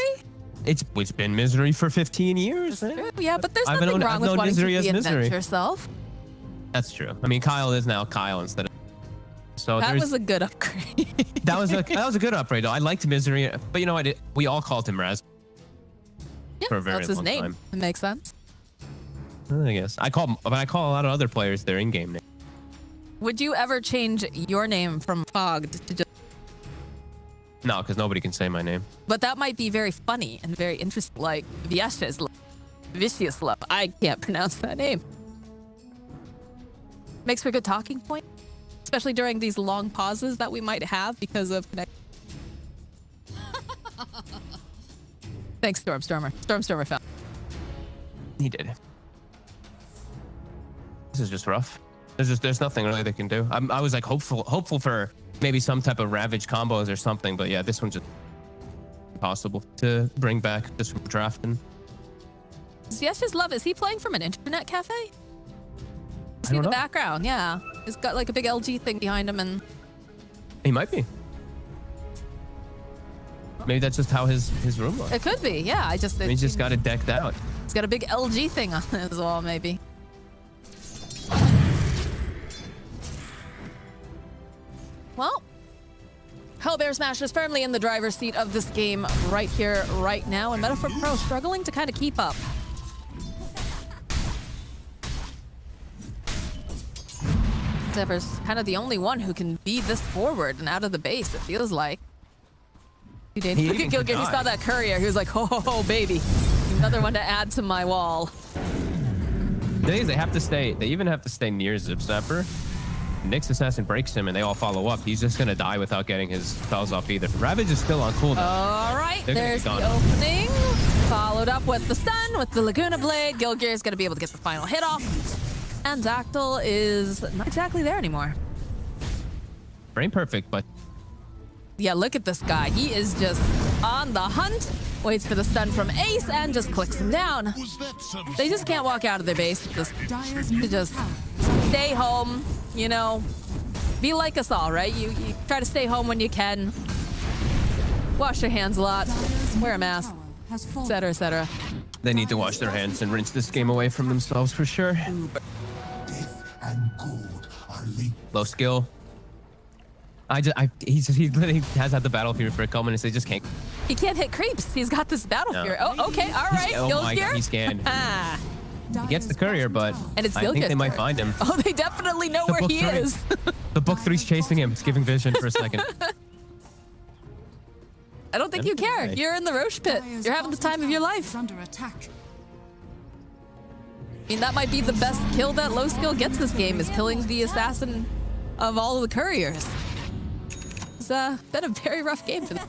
It's been Misery for 15 years. Yeah, but there's I've nothing known- wrong I've with known wanting Misery to as reinvent Misery. yourself. That's true. I mean, Kyle is now Kyle instead of. So That there's- was a good upgrade. that was a good upgrade though. I liked Misery, but you know what? We all called him Raz Yeah, for a very that's his long name. time. It makes sense. I guess I call a lot of other players their in-game name. Would you ever change your name from Fogged to just... No, because nobody can say my name. But that might be very funny and very interesting, like Vicious Love. I can't pronounce that name. Makes for a good talking point, especially during these long pauses that we might have because of connect. Thanks, Stormstormer. Stormstormer found. He did. This is just rough. There's nothing really they can do. I was like hopeful for maybe some type of Ravage combos or something, but yeah, this one's just impossible to bring back just from drafting. Yes, just love. Is he playing from an internet cafe? I See don't the know. background, yeah. He's got like a big LG thing behind him, and He might be. Maybe that's just how his room looks. it could be. Yeah, I just He's just got it decked out. He's got a big LG thing on it as well, maybe. Well, Hellbear Smashers firmly in the driver's seat of this game right here, right now, and Meta4Pro struggling to kind of keep up. Zepper's kind of the only one who can be this forward and out of the base, it feels like. Look at even could Gilgir, he saw die. that courier. He was like, ho, baby. Another one to add to my wall. The thing is, they even have to stay near Zipstepper. Nyx Assassin breaks him and they all follow up. He's just gonna die without getting his spells off either. Ravage is still on cooldown. All right, They're gonna there's be the gone. opening. Followed up with the stun, with the Laguna Blade. Gilgir is going to be able to get the final hit off. And Zactyl is not exactly there anymore. Brain perfect, but Yeah, look at this guy. He is just on the hunt. Waits for the stun from Ace and just clicks him down. They just can't walk out of their base. Dire's To middle just tower is under stay home, you know. Be like us all, right? You try to stay home when you can. Wash your hands a lot. Dire's Wear a middle mask, tower has fallen. etc., etc. they need to wash their hands and rinse this game away from themselves for sure. And gold are linked. Low skill. He literally has had the battle fear for a couple minutes. They just can't. He can't hit creeps. He's got this battle No. fear. Oh, okay, all right. Oh my God, Gilgir. he's scanned. Ah. He gets the courier, but And it's I think Gilgir's they might turn. find him. Oh, they definitely know The where book he three. is. The book 3's chasing him. It's giving vision for a second. I don't think you care. Okay. You're in the Roche pit. Dire's You're having the time of your bottom life. is under attack. I mean, that might be the best kill that low skill gets this game, is killing the assassin of all of the couriers. It's been a very rough game for them.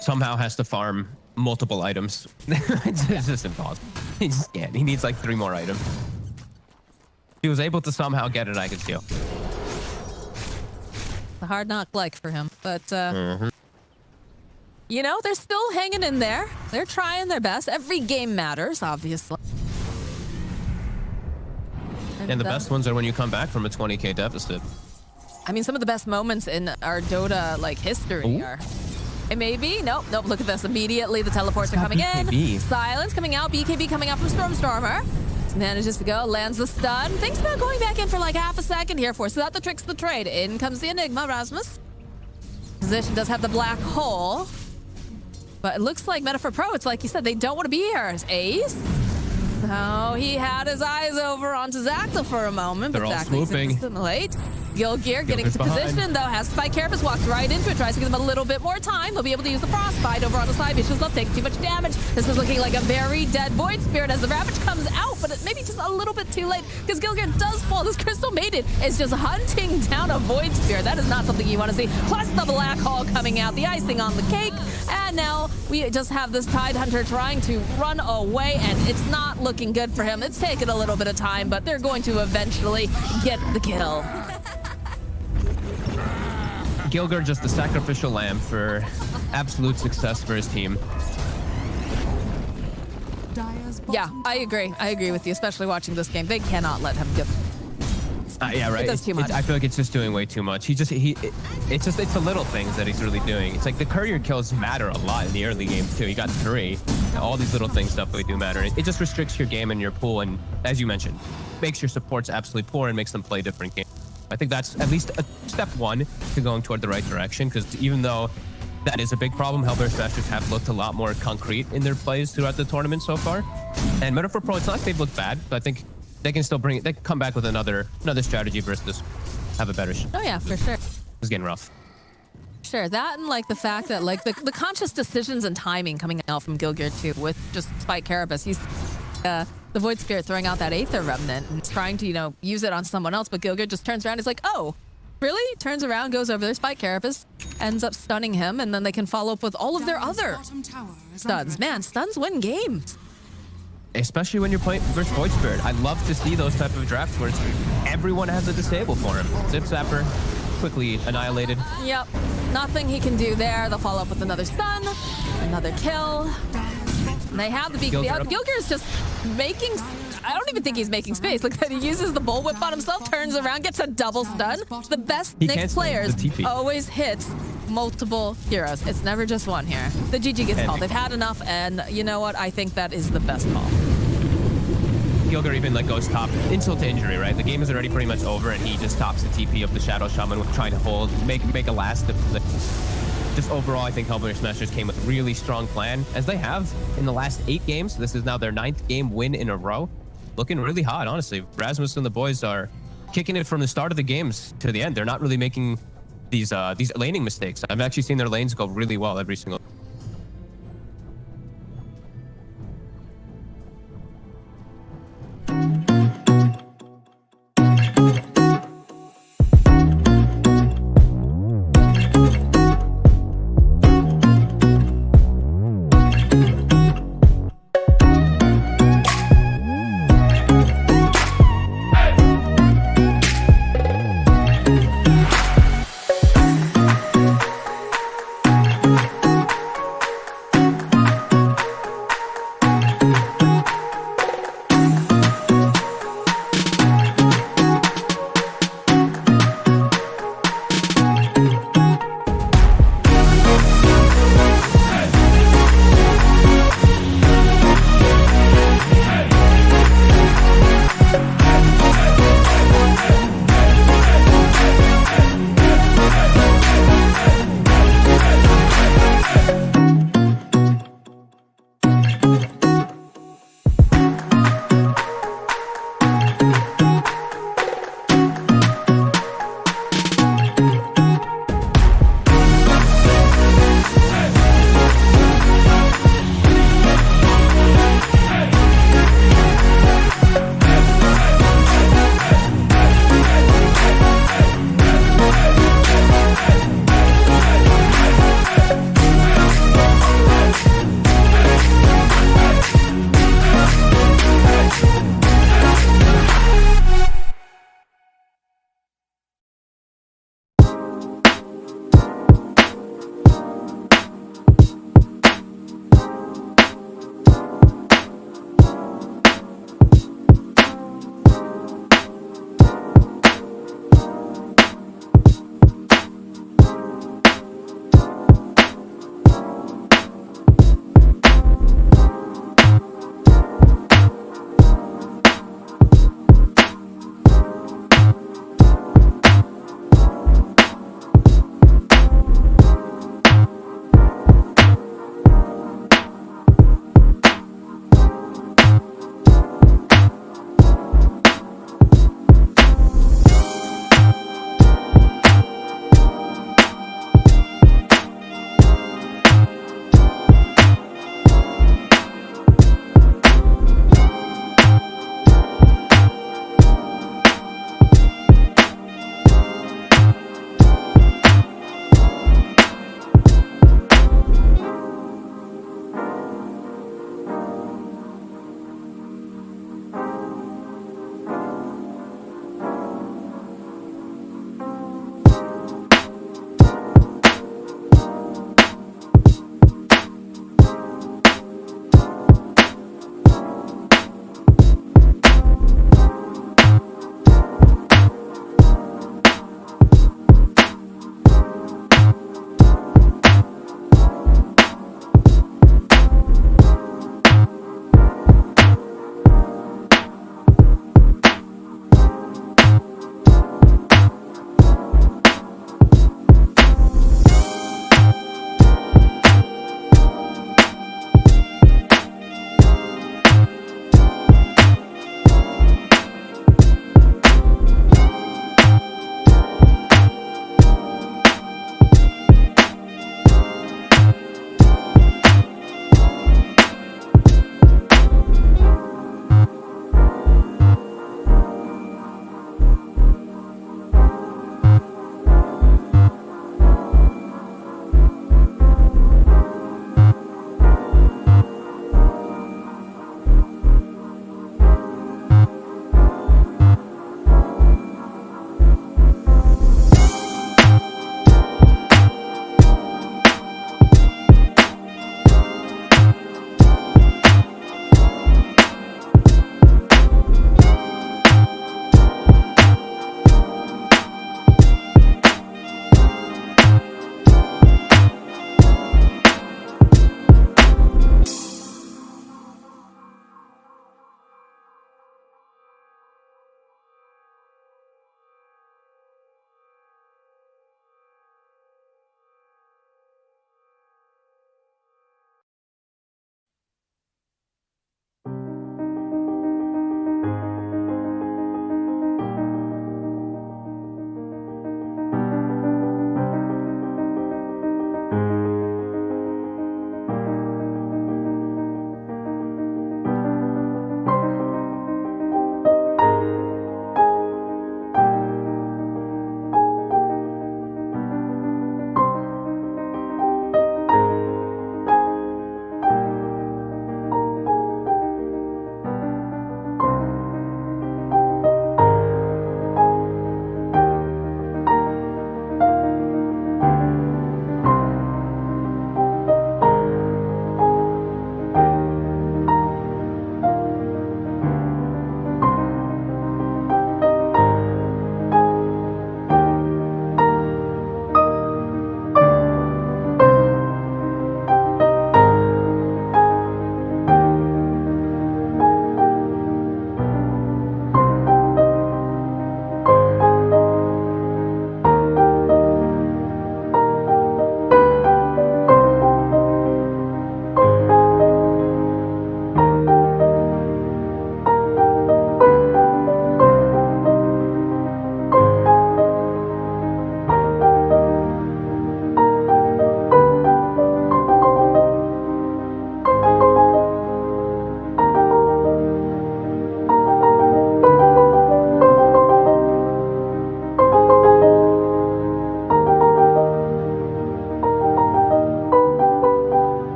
Somehow has to farm multiple items. It's just impossible. He just can't. He needs like 3 more items. If he was able to somehow get it, I could kill. It's a hard knock like for him, but you know, they're still hanging in there. They're trying their best. Every game matters, obviously. And the best ones are when you come back from a 20k deficit. I mean, some of the best moments in our Dota like history are. It may be. Nope. Look at this. Immediately, the teleports are coming in. Silence coming out. BKB coming out from Stormstormer. Manages to go, lands the stun. Thinks about going back in for like half a second here. Forces out the tricks of the trade. In comes the Enigma, Rasmus. Position does have the black hole. But it looks like Meta4Pro, it's like you said, they don't want to be here. It's Ace. So he had his eyes over onto Zactyl for a moment. They're but all Zactyl's swooping. late. Gilgear getting into position, though, has Spike Carapace, walks right into it, tries to give them a little bit more time. They'll be able to use the Frostbite over on the side. Vicious Love taking too much damage. This is looking like a very dead Void Spirit as the Ravage comes out, but it maybe just a little bit too late because Gilgear does fall. This Crystal Maiden is just hunting down a Void Spirit. That is not something you want to see. Plus the Black Hole coming out, the icing on the cake. And now we just have this Tide Hunter trying to run away, and it's not looking good for him. It's taken a little bit of time, but they're going to eventually get the kill. Gilgear just the sacrificial lamb for absolute success for his team. Yeah, I agree. I agree with you, especially watching this game. They cannot let him get. Yeah, right. It does too much. I feel like it's just doing way too much. It's the little things that he's really doing. It's like the courier kills matter a lot in the early games too. He got 3. All these little things definitely do matter. It just restricts your game and your pool, and as you mentioned, makes your supports absolutely poor and makes them play different games. I think that's at least a step 1 to going toward the right direction, because even though that is a big problem, Hellbear Smashers have looked a lot more concrete in their plays throughout the tournament so far. And Meta4Pro, it's not like they've looked bad, but I think they can still bring it. They can come back with another strategy versus this, have a better shot. Oh yeah, for sure. It's getting rough. Sure, that and like the fact that like the conscious decisions and timing coming out from Gilgear too, with just Spike Carapace. He's the Void Spirit throwing out that Aether Remnant and trying to, you know, use it on someone else, but Gilgear just turns around. He's like, oh, really? Turns around, goes over there. Spike Carapace ends up stunning him, and then they can follow up with all of their other stuns. Man, stuns win games. Especially when you're playing versus Void Spirit. I love to see those type of drafts where everyone has a disable for him. Zip Zapper, quickly annihilated. Yep, nothing he can do there. They'll follow up with another stun, another kill. And they have the BKB. Gilgear is just making... I don't even think he's making space. Look at that, he uses the bullwhip on himself, turns around, gets a double stun. The best Nyx players always hits multiple heroes. It's never just one here. The GG gets called. They've had enough, and you know what? I think that is the best call. Gilgear even like goes top, insult to injury, right? The game is already pretty much over, and he just tops the TP of the Shadow Shaman with trying to hold, make a last. Just overall, I think Hellbear Smashers came with a really strong plan, as they have in the last 8 games. This is now their 9th game win in a row. Looking really hot, honestly. Rasmus and the boys are kicking it from the start of the games to the end. They're not really making these laning mistakes. I've actually seen their lanes go really well every single.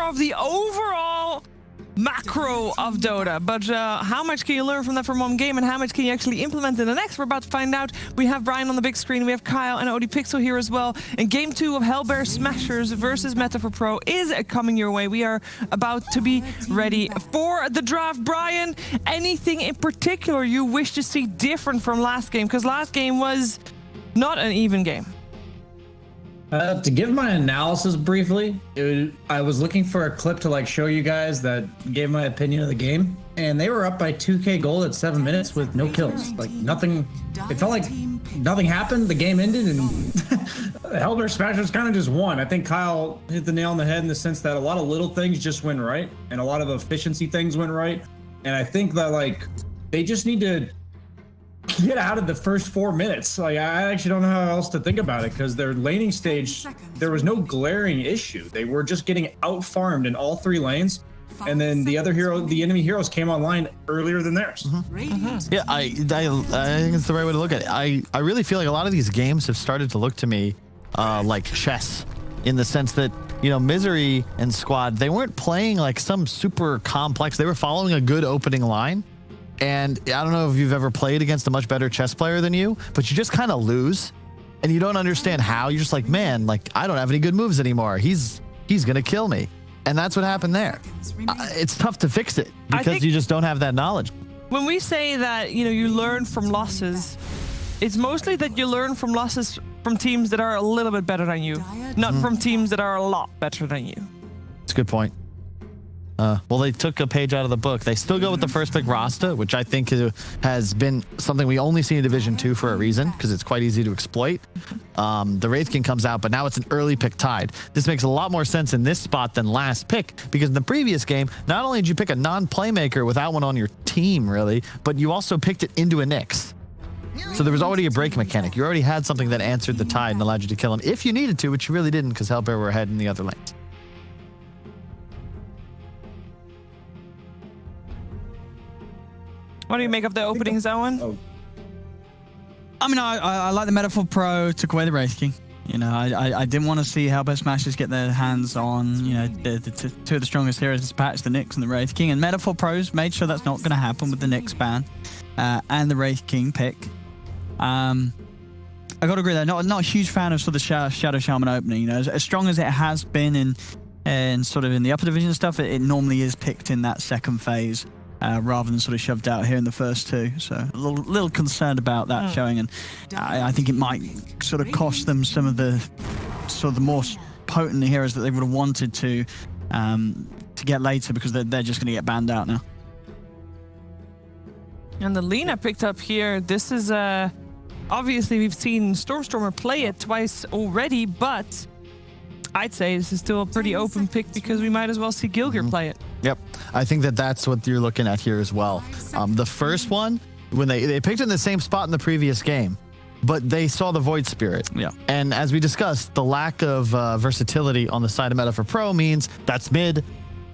of the overall macro of Dota. But how much can you learn from that from one game and how much can you actually implement in the next? We're about to find out. We have Brian on the big screen. We have Kyle and ODPixel here as well. And game 2 of Hellbear Smashers versus Meta4Pro is coming your way. We are about to be ready for the draft. Brian, anything in particular you wish to see different from last game? Because last game was not an even game. To give my analysis briefly, I was looking for a clip to like show you guys that gave my opinion of the game, and they were up by 2k gold at 7 minutes with no kills. Like nothing, it felt like nothing happened. The game ended, and Hellbear Smashers kind of just won. I think Kyle hit the nail on the head in the sense that a lot of little things just went right, and a lot of efficiency things went right. And I think that like they just need to get out of the first 4 minutes. Like I actually don't know how else to think about it, because their laning stage, there was no glaring issue. They were just getting out farmed in all 3 lanes, and then the enemy heroes came online earlier than theirs. Yeah, I think it's the right way to look at it. I really feel like a lot of these games have started to look to me like chess, in the sense that, you know, Misery and Squad, they weren't playing like some super complex. They were following a good opening line. And I don't know if you've ever played against a much better chess player than you, but you just kind of lose and you don't understand how. You're just like, man, like I don't have any good moves anymore. He's going to kill me. And that's what happened there. It's tough to fix it because you just don't have that knowledge. When we say that, you know, you learn from losses, it's mostly that you learn from losses from teams that are a little bit better than you, not from teams that are a lot better than you. It's a good point. Well, they took a page out of the book. They still go with the first pick Rasta, which I think has been something we only see in Division 2 for a reason, because it's quite easy to exploit. The Wraith King comes out, but now it's an early pick Tide. This makes a lot more sense in this spot than last pick, because in the previous game, not only did you pick a non-playmaker without one on your team, really, but you also picked it into a Nyx. So there was already a break mechanic. You already had something that answered the Tide and allowed you to kill him if you needed to, which you really didn't, because Hellbear were ahead in the other lanes. What do you make of the openings, Owen? Oh. I mean, I like the Meta4Pro took away the Wraith King. You know, I didn't want to see Hellbear Smashers get their hands on, you know, the 2 of the strongest heroes this patch, the Nyx and the Wraith King. And Meta4Pro's made sure that's not going to happen with the Nyx ban and the Wraith King pick. I got to agree there. Not a huge fan of sort of the Shadow Shaman opening. You know, as strong as it has been in sort of in the upper division stuff, it normally is picked in that second phase. Rather than sort of shoved out here in the first 2. So a little concerned about that showing, and I think it might sort of cost them some of the more potent heroes that they would have wanted to get later, because they're just going to get banned out now. And the Lina picked up here. This is obviously we've seen Stormstormer play it twice already, but I'd say this is still a pretty open pick, because we might as well see Gilgir play it. Yep, I think that's what you're looking at here as well. The first one, when they picked it in the same spot in the previous game, but they saw the Void Spirit. Yeah. And as we discussed, the lack of versatility on the side of Meta4Pro means that's mid,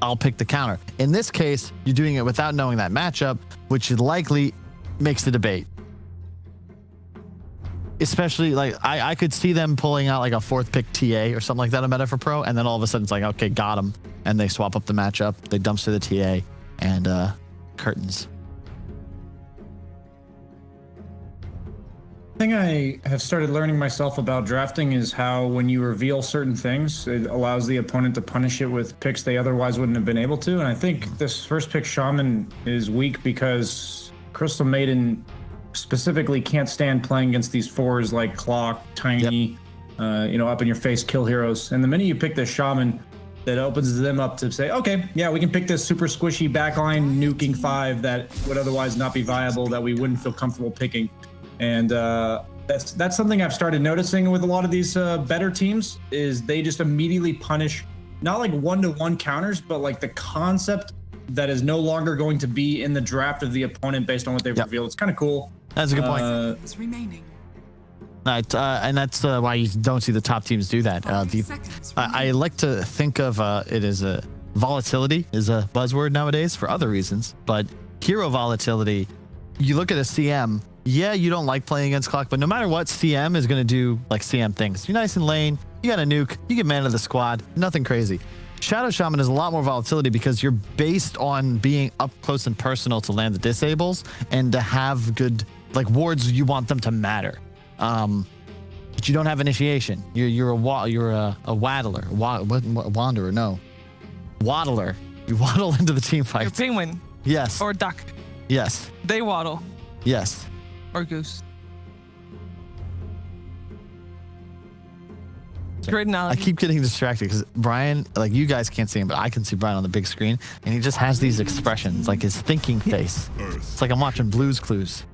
I'll pick the counter. In this case, you're doing it without knowing that matchup, which likely makes the debate. Especially, like, I could see them pulling out like a 4th pick TA or something like that on Meta4Pro, and then all of a sudden it's like, okay, got him. And they swap up the matchup, they dumpster the TA, and curtains. The thing I have started learning myself about drafting is how when you reveal certain things, it allows the opponent to punish it with picks they otherwise wouldn't have been able to. And I think this first pick Shaman is weak because Crystal Maiden specifically can't stand playing against these 4s like Clock, Tiny, you know, up in your face kill heroes. And the minute you pick this Shaman, that opens them up to say, okay, yeah, we can pick this super squishy backline nuking 5 that would otherwise not be viable, that we wouldn't feel comfortable picking. And that's something I've started noticing with a lot of these better teams, is they just immediately punish not like 1-to-1 counters, but like the concept that is no longer going to be in the draft of the opponent based on what they've revealed. It's kind of cool. That's a good point. Remaining. Right, and that's why you don't see the top teams do that. I like to think of it as a volatility is a buzzword nowadays for other reasons, but hero volatility, you look at a CM, yeah, you don't like playing against Clock, but no matter what, CM is going to do like CM things. You're nice in lane, you got a nuke, you get man of the squad, nothing crazy. Shadow Shaman is a lot more volatility because you're based on being up close and personal to land the disables and to have good like wards. You want them to matter, but you don't have initiation. You're a waddler, wanderer. No, waddler. You waddle into the team fight. You're penguin. Yes. Or duck. Yes. They waddle. Yes. Or goose. Great I analogy. keep getting distracted because Brian, like you guys can't see him, but I can see Brian on the big screen, and he just has these expressions, like his thinking face. It's like I'm watching Blue's Clues.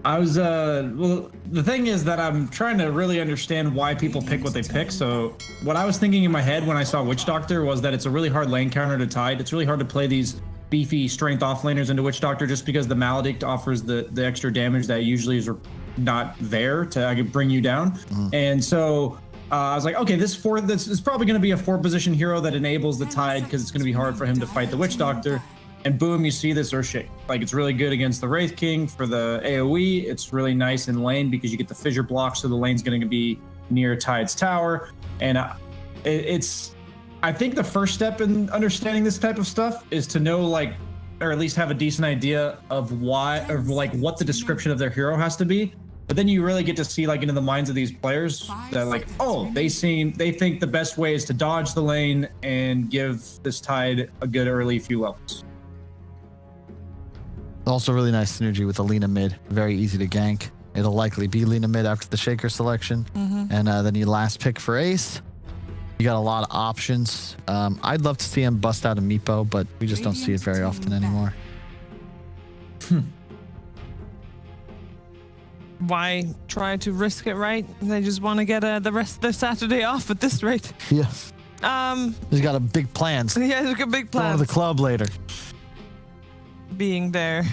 I was well, the thing is that I'm trying to really understand why people pick what they pick. So what I was thinking in my head when I saw Witch Doctor was that it's a really hard lane counter to Tide. It's really hard to play these beefy strength offlaners into Witch Doctor just because the Maledict offers the extra damage that usually is not there to bring you down. And so I was like, okay, this is probably going to be a 4-position hero that enables the Tide because it's going to be hard for him to fight the Witch Doctor. And boom, you see this Earthshake. Like, it's really good against the Wraith King for the AoE. It's really nice in lane because you get the fissure block, so the lane's going to be near Tide's tower. And I think the first step in understanding this type of stuff is to know, like, or at least have a decent idea of why, or like what the description of their hero has to be. But then you really get to see like into the minds of these players that like, oh, they think the best way is to dodge the lane and give this Tide a good early few levels. Also really nice synergy with the Lina mid. Very easy to gank. It'll likely be Lina mid after the Shaker selection. And then you last pick for Ace. You got a lot of options. I'd love to see him bust out a Meepo, but we just don't see it very often anymore. Why try to risk it, right? They just want to get the rest of their Saturday off at this rate. Yes. He's got a big plans. Yeah, he's got big Going plans. to the club later. Being there,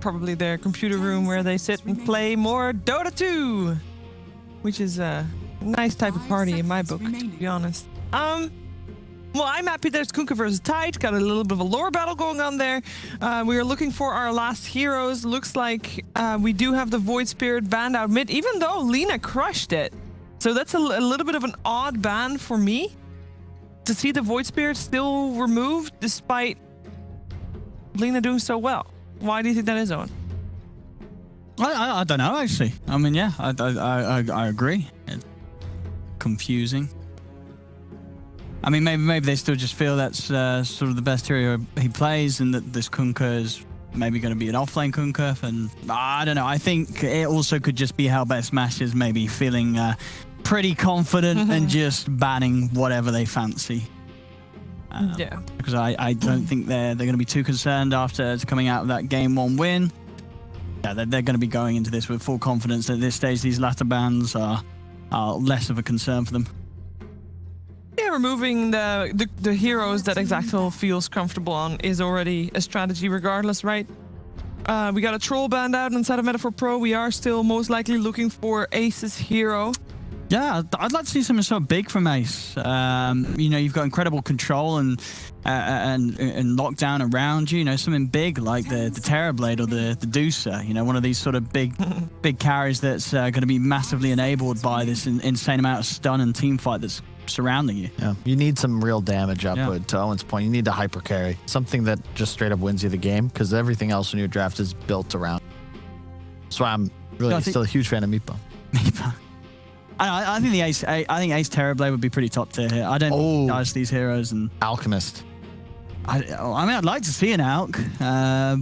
probably their computer room where they sit and play more Dota 2, which is a nice type of party in my book, to be honest. Well, I'm happy there's Kunkka versus Tide. Got a little bit of a lore battle going on there. We are looking for our last heroes. Looks like we do have the Void Spirit banned out mid, even though Lina crushed it. So that's a little bit of an odd ban for me to see the Void Spirit still removed despite Lina doing so well. Why do you think that is, Owen? I don't know, actually. I mean, yeah, I agree. It's confusing. I mean, maybe they still just feel that's sort of the best hero he plays, and that this Kunkka is maybe going to be an offlane Kunkka. And I don't know. I think it also could just be Hellbear Smashers maybe feeling pretty confident and just banning whatever they fancy. Yeah. Because I don't think they're going to be too concerned after coming out of that game 1 win. Yeah, they're going to be going into this with full confidence. At this stage, these latter bans are less of a concern for them. Yeah, removing the heroes that Exacto feels comfortable on is already a strategy regardless, right? We got a troll band out inside of Meta4Pro. We are still most likely looking for Ace's hero. Yeah, I'd like to see something so big from Ace. You know, you've got incredible control and lockdown around you. You know, something big like the Terrorblade or the Deucer. You know, one of these sort of big carries that's going to be massively enabled by this insane amount of stun and team fight that's surrounding you. Yeah, you need some real damage output. To Owen's point, you need to hyper carry, something that just straight up wins you the game, because everything else in your draft is built around. That's why I'm really still a huge fan of Meepo. I think Ace Terrorblade would be pretty top tier here. I don't dodge these heroes and Alchemist. I mean, I'd like to see an Alk,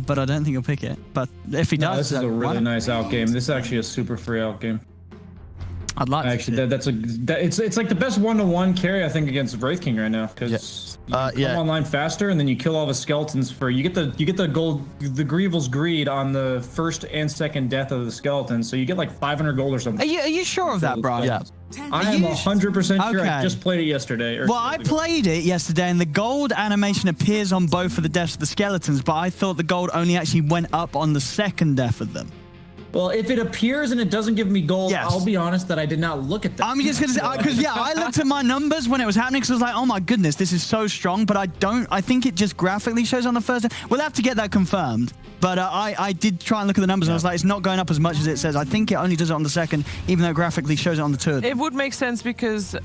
but I don't think he'll pick it. But if he does, this is a really nice out game. This is actually a super free out game. I'd like actually to it's like the best 1-to-1 carry I think against Wraith King right now, because you come online faster and then you kill all the skeletons for you get the gold, the Grieval's Greed on the first and second death of the skeleton, so you get like 500 gold or something. Are you sure of that, Brian? Yeah. I am 100% sure. I just played it yesterday. Well, I played it yesterday, and the gold animation appears on both of the deaths of the skeletons, but I thought the gold only actually went up on the second death of them. Well, if it appears and it doesn't give me gold, I'll be honest that I did not look at that. I'm just going to say, because I looked at my numbers when it was happening, because I was like, oh my goodness, this is so strong, but I think it just graphically shows on the first. We'll have to get that confirmed, but I did try and look at the numbers, and I was like, it's not going up as much as it says. I think it only does it on the second, even though graphically shows it on the third. It would make sense because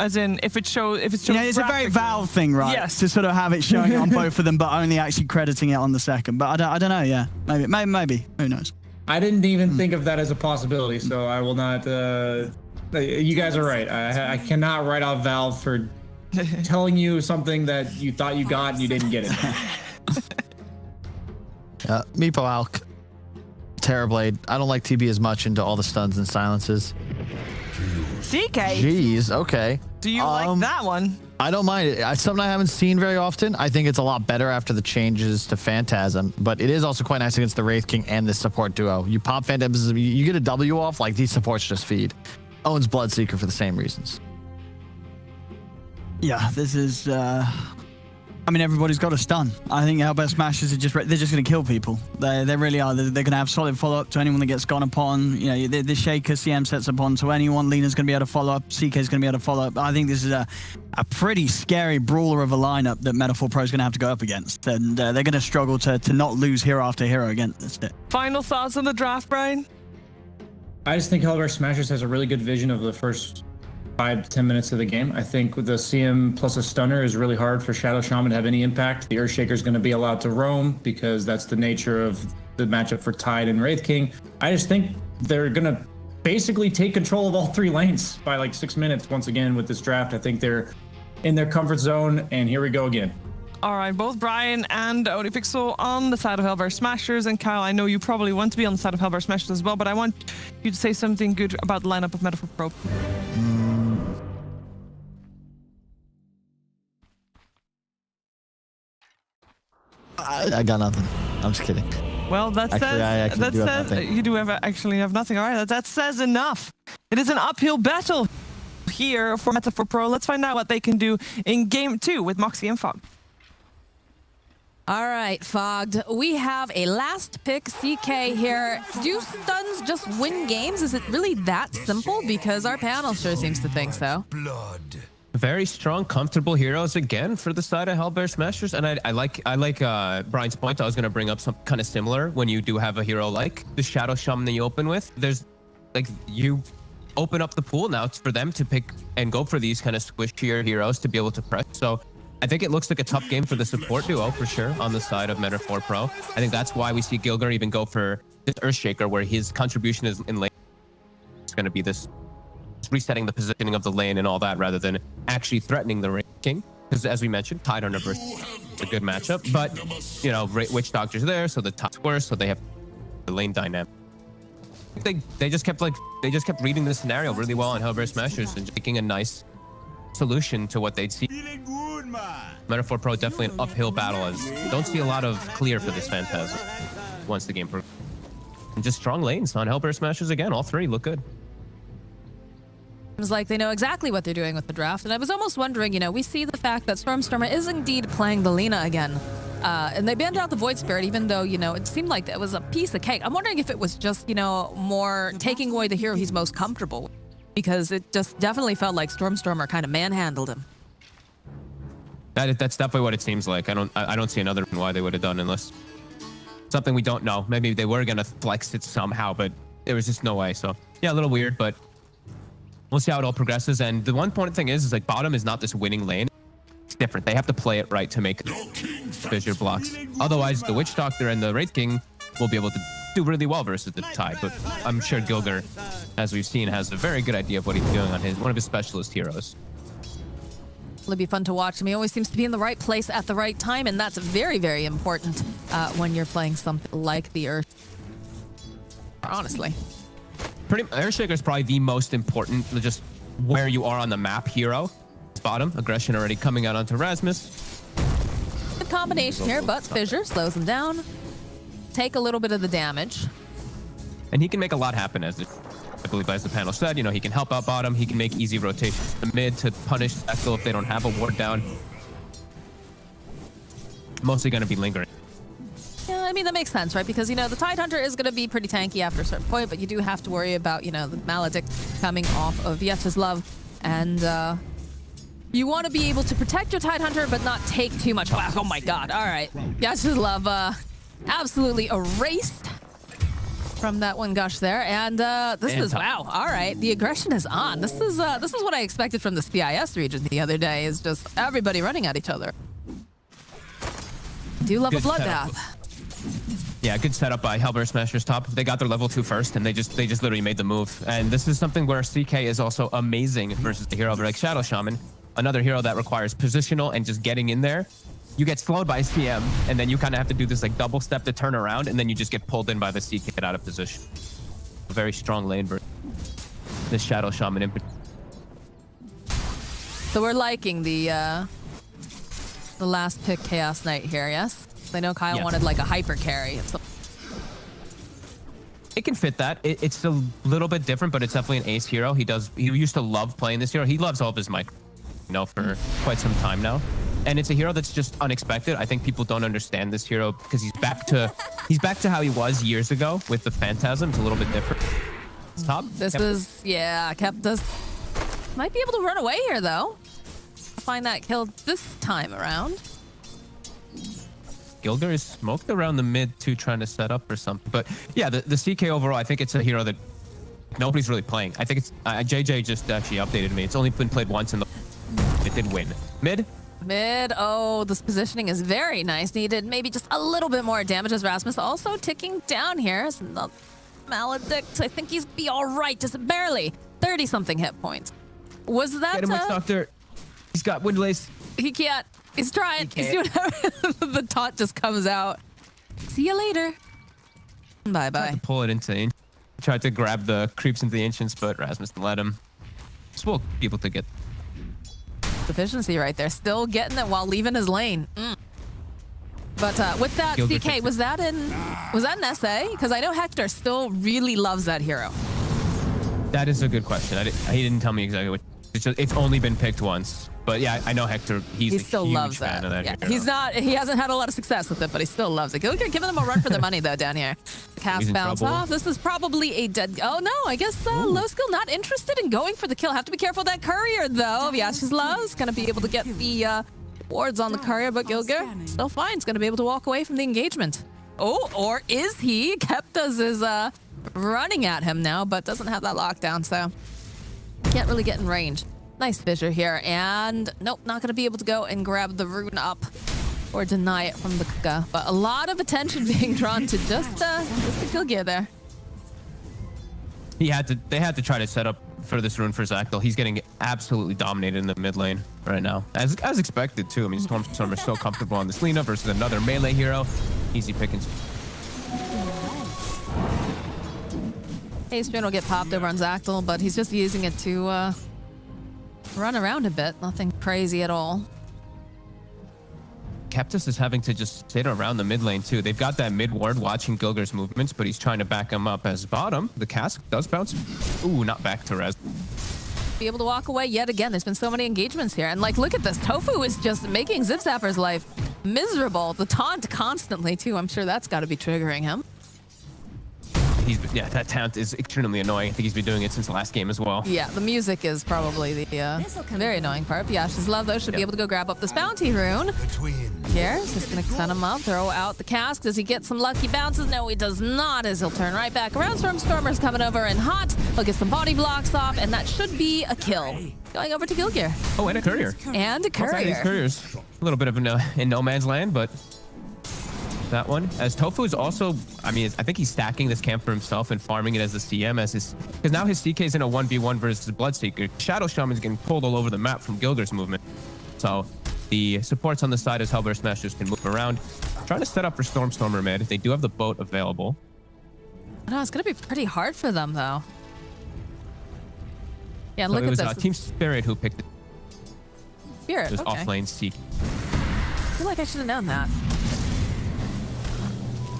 As in, if it shows It's a very graphic- Valve thing, right? Yes. To sort of have it showing on both of them, but only actually crediting it on the second. But I don't know. Yeah, maybe. Who knows? I didn't even think of that as a possibility, so I will not. You guys are right. I cannot write off Valve for telling you something that you thought you got and you didn't get it. Meepo Alk, Terrorblade. I don't like TB as much into all the stuns and silences. CK, Jeez, okay. do you like that one? I don't mind it. It's something I haven't seen very often. I think it's a lot better after the changes to Phantasm, but it is also quite nice against the Wraith King and the support duo. You pop Phantasm, you get a W off, like these supports just feed. Owen's Bloodseeker for the same reasons. Yeah, this is. I mean, everybody's got a stun. I think Hellbear Smashers are they're just going to kill people. They really are. They're going to have solid follow-up to anyone that gets gone upon. You know, the Shaker CM sets upon to anyone. Lena's going to be able to follow up. CK's going to be able to follow up. I think this is a pretty scary brawler of a lineup that Meta4Pro is going to have to go up against. And they're going to struggle to not lose hero after hero against it. Final thoughts on the draft, Brian? I just think Hellbear Smashers has a really good vision of the first 5 to 10 minutes of the game. I think with the CM plus a stunner is really hard for Shadow Shaman to have any impact. The Earthshaker is going to be allowed to roam because that's the nature of the matchup for Tide and Wraith King. I just think they're going to basically take control of all 3 lanes by like 6 minutes once again with this draft. I think they're in their comfort zone, and here we go again. All right, both Brian and ODPixel on the side of Hellbear Smashers, and Kyle, I know you probably want to be on the side of Hellbear Smashers as well, but I want you to say something good about the lineup of Meta4Pro. I got nothing. I'm just kidding. Well, that says you do actually have nothing. All right, that says enough. It is an uphill battle here for Meta4Pro. Let's find out what they can do in game 2 with Moxie and Fog. All right, Fogged. We have a last pick, CK here. Do stuns just win games? Is it really that simple? Because our panel sure seems to think so. Blood. Very strong, comfortable heroes again for the side of Hellbear Smashers, and I like Brian's point. I was going to bring up some kind of similar when you do have a hero like the Shadow Shaman that you open with. There's like you open up the pool now for them to pick and go for these kind of squishier heroes to be able to press. So I think it looks like a tough game for the support duo for sure on the side of Meta4Pro. I think that's why we see Gilgar even go for this Earthshaker, where his contribution is in lane. It's going to be this resetting the positioning of the lane and all that, rather than actually threatening the Wraith King. Because as we mentioned, Tide on a good matchup, but you know, Witch Doctor's there, so the Tide's worse, so they have the lane dynamic. They just kept reading the scenario really well on Hellbear Smashers and making a nice solution to what they'd see. Meta4Pro definitely an uphill battle, as you don't see a lot of clear for this Phantasm once the game progresses. And just strong lanes on Hellbear Smashers again. All 3 look good. Seems like they know exactly what they're doing with the draft, and I was almost wondering, you know, we see the fact that Stormstormer is indeed playing the Lina again, and they banned out the Void Spirit, even though, you know, it seemed like it was a piece of cake. I'm wondering if it was just, you know, more taking away the hero he's most comfortable with, because it just definitely felt like Stormstormer kind of manhandled him. That's definitely what it seems like. I don't see another reason why they would have done, unless something we don't know. Maybe they were gonna flex it somehow, but there was just no way. So yeah, a little weird, but we'll see how it all progresses. And the one important thing is like bottom is not this winning lane. It's different. They have to play it right to make fissure blocks. Otherwise, the Witch Doctor and the Wraith King will be able to do really well versus the Tide. But I'm sure Gilgar, as we've seen, has a very good idea of what he's doing on one of his specialist heroes. It'll be fun to watch him. He always seems to be in the right place at the right time, and that's very, very important when you're playing something like the Earth. Honestly. Earthshaker is probably the most important, just where you are on the map hero. Bottom, aggression already coming out onto Rasmus. Good combination here, but Fissure slows him down. Take a little bit of the damage. And he can make a lot happen, as I believe as the panel said. You know, he can help out bottom. He can make easy rotations to the mid to punish Echo if they don't have a ward down. Mostly going to be lingering. Yeah, I mean, that makes sense, right? Because, you know, the Tidehunter is going to be pretty tanky after a certain point, but you do have to worry about, you know, the Maledict coming off of Yetch's Love. And you want to be able to protect your Tidehunter, but not take too much. Oh my god, all right. Yetch's Love absolutely erased from that one gush there. And this is, wow, all right. The aggression is on. This is what I expected from the CIS region the other day, is just everybody running at each other. Do love a bloodbath. Yeah, good setup by Hellbear Smashers top. They got their level 2 first, and they just literally made the move. And this is something where CK is also amazing versus the hero like Shadow Shaman, another hero that requires positional and just getting in there. You get slowed by CM, and then you kind of have to do this like double step to turn around, and then you just get pulled in by the CK out of position. A very strong lane for this Shadow Shaman in particular. So we're liking the last pick Chaos Knight here, yes? I know Kyle wanted like a hyper carry. It can fit that. It's a little bit different, but it's definitely an ace hero. He used to love playing this hero. He loves all of his mic, for quite some time now. And it's a hero that's just unexpected. I think people don't understand this hero because he's back to how he was years ago with the Phantasm. It's a little bit different. Top. This is, kept us. Might be able to run away here though. Find that kill this time around. Gilger is smoked around the mid too, trying to set up for something. But yeah, the CK overall, I think it's a hero that nobody's really playing. I think it's JJ just actually updated me. It's only been played once in the. It did win. Mid. Oh, this positioning is very nice. Needed maybe just a little bit more damage as Rasmus also ticking down here. Maledict, I think he's be all right, just barely 30 something hit points. Was that? Get him with Doctor. He's got Windlace. He can't. He's trying. He's doing everything. The taunt just comes out. See you later. Bye bye. Tried to pull it into. Tried to grab the creeps into the ancients, but Rasmus didn't let him. Just will be able to get. Efficiency right there. Still getting it while leaving his lane. But with that CK, was that an SA? Because I know Hector still really loves that hero. That is a good question. He didn't tell me exactly what. It's only been picked once. But yeah, I know Hector. He still loves fan of that hero. He hasn't had a lot of success with it, but he still loves it. Look at giving them a run for their money though down here. Cast bounce off. This is probably a dead. Oh no, I guess low skill not interested in going for the kill. Have to be careful of that courier though. Yasha's Love's gonna be able to get the wards on the courier, but Gilger still fine. He's gonna be able to walk away from the engagement. Oh, or is he? Keptas is running at him now, but doesn't have that lockdown, so can't really get in range. Nice fissure here, and nope, not going to be able to go and grab the rune up or deny it from the Kuka. But a lot of attention being drawn to just the kill gear there. They had to try to set up for this rune for Zactyl. He's getting absolutely dominated in the mid lane right now, as expected too. I mean, Stormstormer is so comfortable on this Lina versus another melee hero. Easy pickings. Ace will get popped over on Zactyl, but he's just using it to run around a bit. Nothing crazy at all. Keptas is having to just sit around the mid lane too. They've got that mid ward watching Gilger's movements, but he's trying to back him up as bottom. The cask does bounce. Ooh, not back to res. Be able to walk away yet again. There's been so many engagements here. And like, look at this. Tofu is just making Zipzapper's life miserable. The taunt constantly too. I'm sure that's got to be triggering him. That taunt is extremely annoying. I think he's been doing it since the last game as well. Yeah, the music is probably the very annoying part. But Yasha's Love, though, should be able to go grab up this bounty rune. Here, just going to send him up, throw out the cask. Does he get some lucky bounces? No, he does not, as he'll turn right back around. Stormstormer's coming over and hot. He'll get some body blocks off, and that should be a kill. Going over to Gilgear. Oh, and a courier. And a courier. These couriers. A little bit of in no man's land, but that one. As Tofu is also, I think he's stacking this camp for himself and farming it as a CM because now his CK is in a 1v1 versus Bloodseeker. Shadow Shaman's getting pulled all over the map from Gilger's movement. So the supports on the side as Hellbear Smashers can move around. Trying to set up for Stormstormer mid. They do have the boat available. No, it's going to be pretty hard for them though. Yeah, so look at this. It was Team Spirit who picked it. Spirit, it was offlane CK. I feel like I should have known that.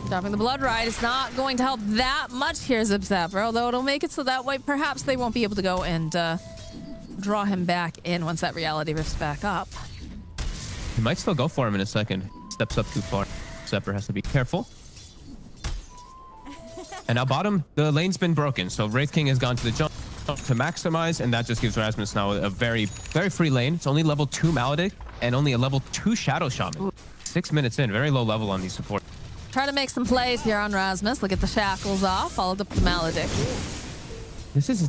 Dropping the Blood Ride is not going to help that much here, Zipzapper, although it'll make it so that way perhaps they won't be able to go and draw him back in once that reality rifts back up. He might still go for him in a second. Steps up too far. Zipzapper has to be careful. And now bottom, the lane's been broken, so Wraith King has gone to the jump to maximize, and that just gives Rasmus now a very, very free lane. It's only level 2 Maledict and only a level 2 Shadow Shaman. 6 minutes in, very low level on these supports. try to make some plays here on Rasmus. Look at the shackles off, followed up the malediction.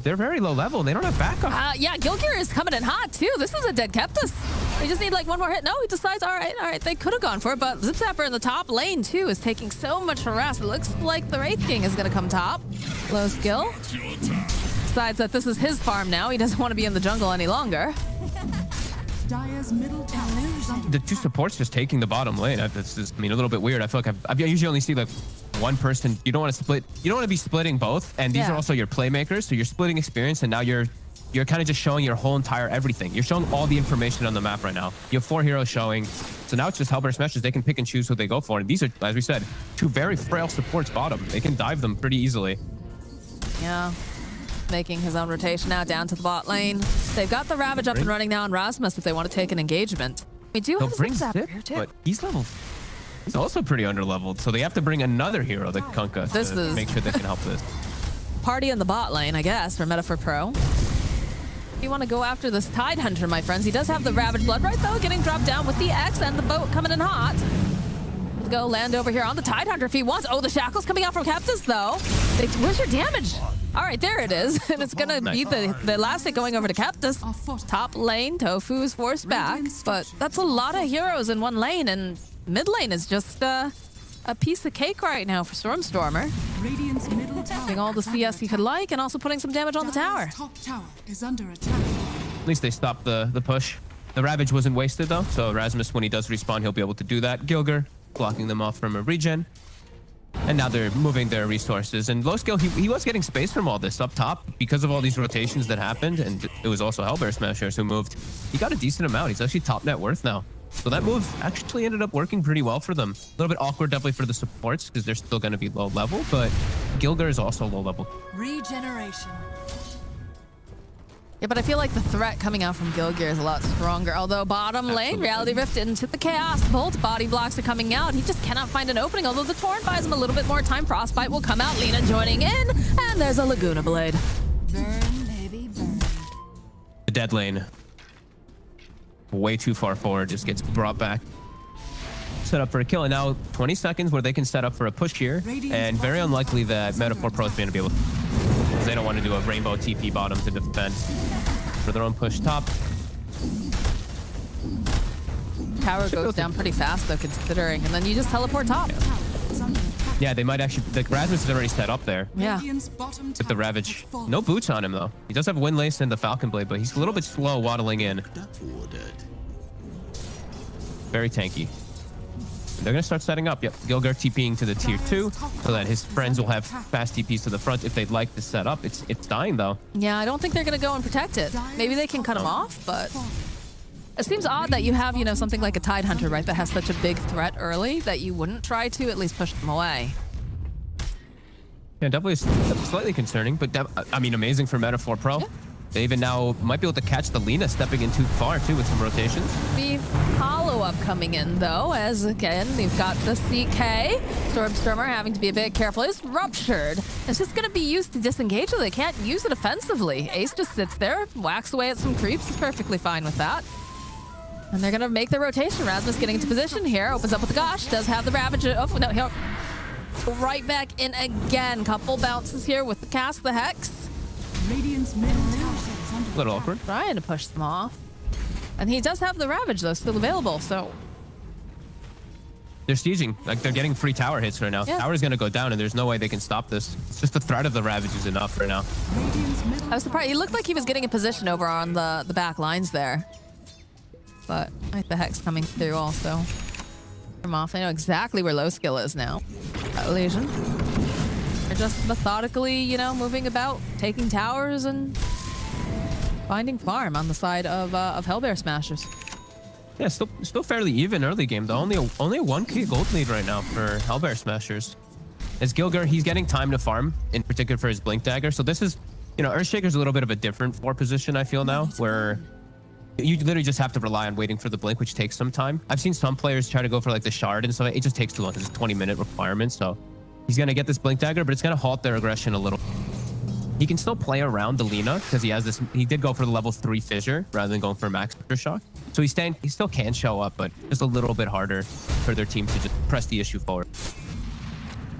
They're very low level. They don't have backup. Yeah, Gilgear is coming in hot too. This is a dead Keptus. They just need like one more hit. No, he decides, all right, they could have gone for it, but Zip Zapper in the top lane too is taking so much harassment. Looks like the Wraith King is gonna come top. Low skill. Decides that this is his farm now. He doesn't want to be in the jungle any longer. Dire's middle tower is under The two supports just taking the bottom lane. This is, a little bit weird. I feel like I usually only see like one person. You don't want to split. You don't want to be splitting both. And these are also your playmakers. So you're splitting experience, and now you're kind of just showing your whole entire everything. You're showing all the information on the map right now. You have 4 heroes showing. So now it's just Hellbear Smashers. They can pick and choose who they go for. And these are, as we said, 2 very frail supports bottom. They can dive them pretty easily. Yeah. Making his own rotation now down to the bot lane. They've got the Ravage up and running now on Rasmus if they want to take an engagement. We do have bring Zip Zip, here too. but he's also pretty underleveled. So they have to bring another hero, the Kunkka, to make sure they can help this. Party in the bot lane, I guess, for Meta4Pro. You want to go after this Tidehunter, my friends. He does have the Ravage Bloodright, though, getting dropped down with the X and the boat coming in hot. Let's go land over here on the Tidehunter if he wants. Oh, the Shackle's coming out from Keptus, though. Where's your damage? All right, there it is. And it's going to be the last hit going over to Keptus. Top lane, Tofu is forced back. But that's a lot of heroes in one lane, and mid lane is just a piece of cake right now for Stormstormer. Radiant's middle tower. Getting all the CS he could like, and also putting some damage on the tower. Top tower is under attack. At least they stopped the push. The Ravage wasn't wasted, though. So Rasmus, when he does respawn, he'll be able to do that. Gilgear blocking them off from a regen. And now they're moving their resources. And low skill, he was getting space from all this up top because of all these rotations that happened. And it was also Hellbear Smashers who moved. He got a decent amount. He's actually top net worth now. So that move actually ended up working pretty well for them. A little bit awkward definitely for the supports because they're still going to be low level. But Gilgear is also low level. Regeneration. Yeah, but I feel like the threat coming out from Gilgear is a lot stronger. Although bottom lane, Reality Rift into the Chaos Bolt. Body blocks are coming out. He just cannot find an opening. Although the Torrent buys him a little bit more time. Frostbite will come out. Lina joining in. And there's a Laguna Blade. Burn, baby, burn. The dead lane, way too far forward, just gets brought back. Set up for a kill. And now 20 seconds where they can set up for a push here. And very unlikely that Meta4Pro is going to be able to. They don't want to do a rainbow TP bottom to defend for their own push top. Tower goes down pretty fast though, considering, and then you just teleport top. Yeah, they might actually. The Rasmus is already set up there. Yeah. With the Ravage. No boots on him though. He does have Windlace and the Falcon Blade, but he's a little bit slow waddling in. Very tanky. They're going to start setting up. Yep, Gilgear TPing to the tier 2 so that his friends will have fast TPs to the front if they'd like to set up. It's dying, though. Yeah, I don't think they're going to go and protect it. Maybe they can cut him off, but it seems odd that you have, something like a Tidehunter, right, that has such a big threat early that you wouldn't try to at least push them away. Yeah, definitely slightly concerning, but I mean, amazing for Meta4Pro. Yeah. They even now might be able to catch the Lina stepping in too far, too, with some rotations. We've follow-up coming in, though, as, again, we've got the CK. Stormstormer having to be a bit careful. It's ruptured. It's just going to be used to disengage, so they can't use it offensively. Ace just sits there, whacks away at some creeps. He's perfectly fine with that. And they're going to make their rotation. Rasmus getting into position here. Opens up with the Gosh. Does have the Ravage. Oh, no, he'll right back in again. Couple bounces here with the cast, the Hex. Radiant's middle tower is under A little awkward. Trying to push them off. And he does have the Ravage, though, still available, so... They're sieging. Like, they're getting free tower hits right now. Yeah. Tower's going to go down, and there's no way they can stop this. It's just the threat of the Ravage is enough right now. I was surprised. He looked like he was getting a position over on the back lines there. But I think the Hex coming through also. From off. I know exactly where low skill is now. Legion. They're just methodically, moving about, taking towers and finding farm on the side of Hellbear Smashers. Yeah, still fairly even early game though. Only a 1k gold lead right now for Hellbear Smashers. As Gilgear, he's getting time to farm, in particular for his Blink Dagger. So this is, Earthshaker's a little bit of a different 4 position, I feel now, where you literally just have to rely on waiting for the Blink, which takes some time. I've seen some players try to go for like the Shard and stuff. It just takes too long because it's a 20-minute requirement. So he's going to get this Blink Dagger, but it's going to halt their aggression a little. He can still play around the Lina because he has this. He did go for the level 3 Fissure rather than going for Max Fissure Shock. So he still can show up, but just a little bit harder for their team to just press the issue forward.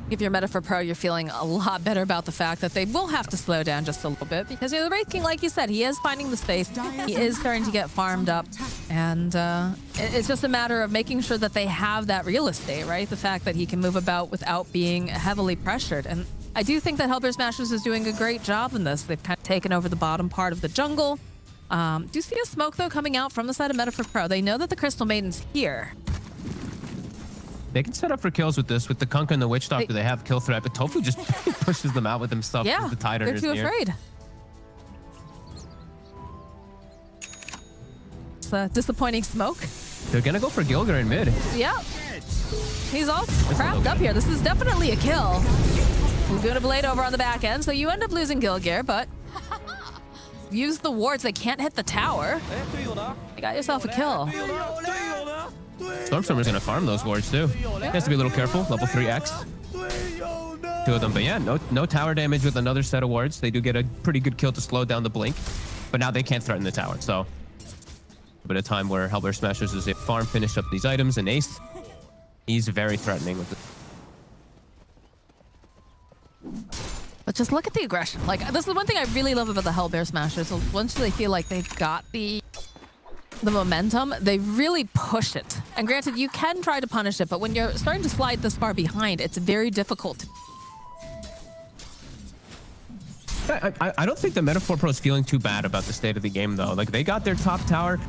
If you're Meta4Pro, you're feeling a lot better about the fact that they will have to slow down just a little bit because the Wraith King, like you said, he is finding the space. He is starting to get farmed up, and it's just a matter of making sure that they have that real estate, right? The fact that he can move about without being heavily pressured. And I do think that Hellbear Smashers is doing a great job in this. They've kind of taken over the bottom part of the jungle. Do you see a smoke, though, coming out from the side of Meta4Pro? They know that the Crystal Maiden's here. They can set up for kills with this. With the Kunkka and the Witch Doctor, they have kill threat, but Tofu just pushes them out with himself. Yeah, the Tidal they're too afraid. It's a disappointing smoke. They're gonna go for Gilger in mid. Yeah. He's all crapped up here. This is definitely a kill. Laguna Blade over on the back end, so you end up losing Gilgear, but use the wards. They can't hit the tower. You got yourself a kill. Stormstormer's gonna farm those wards too. He has to be a little careful. Level 3x. 2 of them, but yeah, no tower damage with another set of wards. They do get a pretty good kill to slow down the blink, but now they can't threaten the tower. So, a bit of time where Hellbear Smashers is a farm, finish up these items, and Ace, he's very threatening with it. But just look at the aggression. Like, this is one thing I really love about the Hellbear Smashers. So once they feel like they've got the momentum, they really push it. And granted, you can try to punish it, but when you're starting to slide this far behind, it's very difficult. I don't think the Meta4Pro is feeling too bad about the state of the game, though. Like, they got their top tower.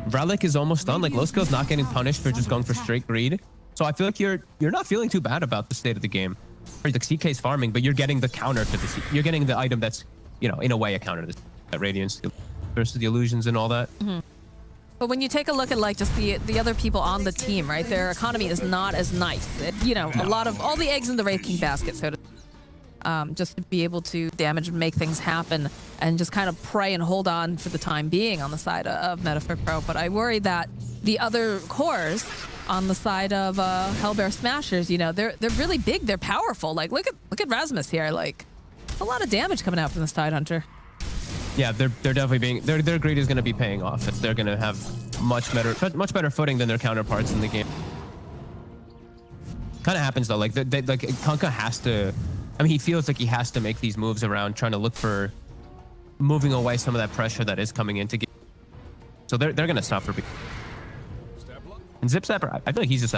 Relic is almost done. Like, Low Skill's not getting punished for just going for straight greed. So I feel like you're not feeling too bad about the state of the game. Or the CK's farming, but you're getting the counter to the you're getting the item that's, you know, in a way a counter to that Radiance versus the illusions and all that. Mm-hmm. But when you take a look at like just the other people on the team, right? Their economy is not as nice. A lot of all the eggs in the Wraith King basket, so to just to be able to damage and make things happen and just kind of pray and hold on for the time being on the side of Meta4Pro. But I worry that the other cores on the side of Hellbear Smashers, you know, they're really big, they're powerful. Like look at Rasmus here, like a lot of damage coming out from this Tidehunter. Yeah, they're definitely being their greed is going to be paying off. They're going to have much better footing than their counterparts in the game. Kind of happens though, like Kunkka has to. I mean, he feels like he has to make these moves around, trying to look for moving away some of that pressure that is coming into game. So they're going to suffer. And Zip Zapper, I feel like he's just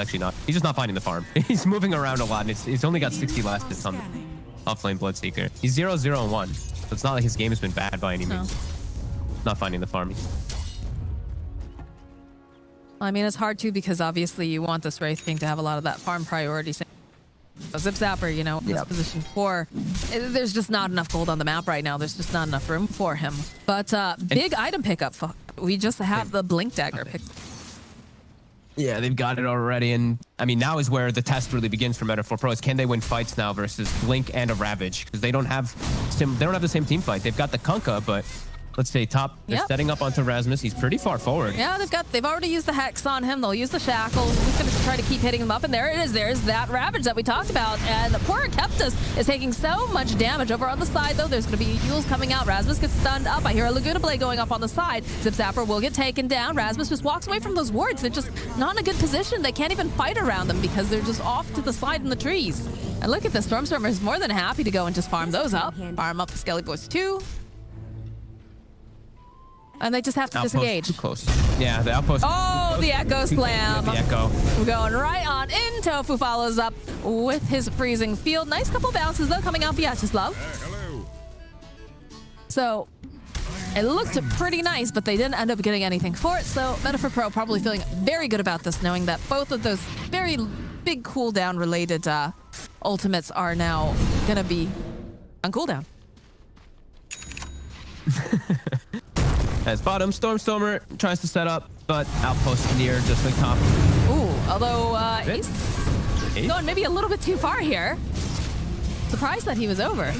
not finding the farm. He's moving around a lot, and he's only got 60 last hits on the offlane Bloodseeker. He's 0-0-1, so it's not like his game has been bad by any means. Not finding the farm. I mean, it's hard too because obviously you want this Wraith King to have a lot of that farm priority. So Zip Zapper, you know, this position 4, there's just not enough gold on the map right now. There's just not enough room for him. But big item pickup. We just have the Blink Dagger pick. Yeah, they've got it already, and I mean now is where the test really begins for Meta4Pro. Is can they win fights now versus Blink and a Ravage? Because they don't have the same team fight. They've got the Kunkka, but let's say top. They're setting up onto Rasmus. He's pretty far forward. Yeah, they've already used the Hex on him. They'll use the Shackles. Just gonna try to keep hitting him up, and there it is. There's that Ravage that we talked about, and poor Keptus is taking so much damage. Over on the side, though, there's gonna be Yules coming out. Rasmus gets stunned up. I hear a Laguna Blade going up on the side. Zip Zapper will get taken down. Rasmus just walks away from those wards. They're just not in a good position. They can't even fight around them because they're just off to the side in the trees. And look at this. Stormstormer is more than happy to go and just farm those up. Farm up the Skelly Boys too. And they just have to disengage. Too close. Yeah, the outpost. Oh, the Echo Slam. The Echo. We're going right on in. Tofu follows up with his freezing field. Nice couple bounces, though, coming out Vyacheslav. So it looked pretty nice, but they didn't end up getting anything for it. So Meta4Pro probably feeling very good about this, knowing that both of those very big cooldown related ultimates are now going to be on cooldown. As bottom, Stormstormer tries to set up, but outpost near just like top. Ooh, although he's going maybe a little bit too far here. Surprised that he was over.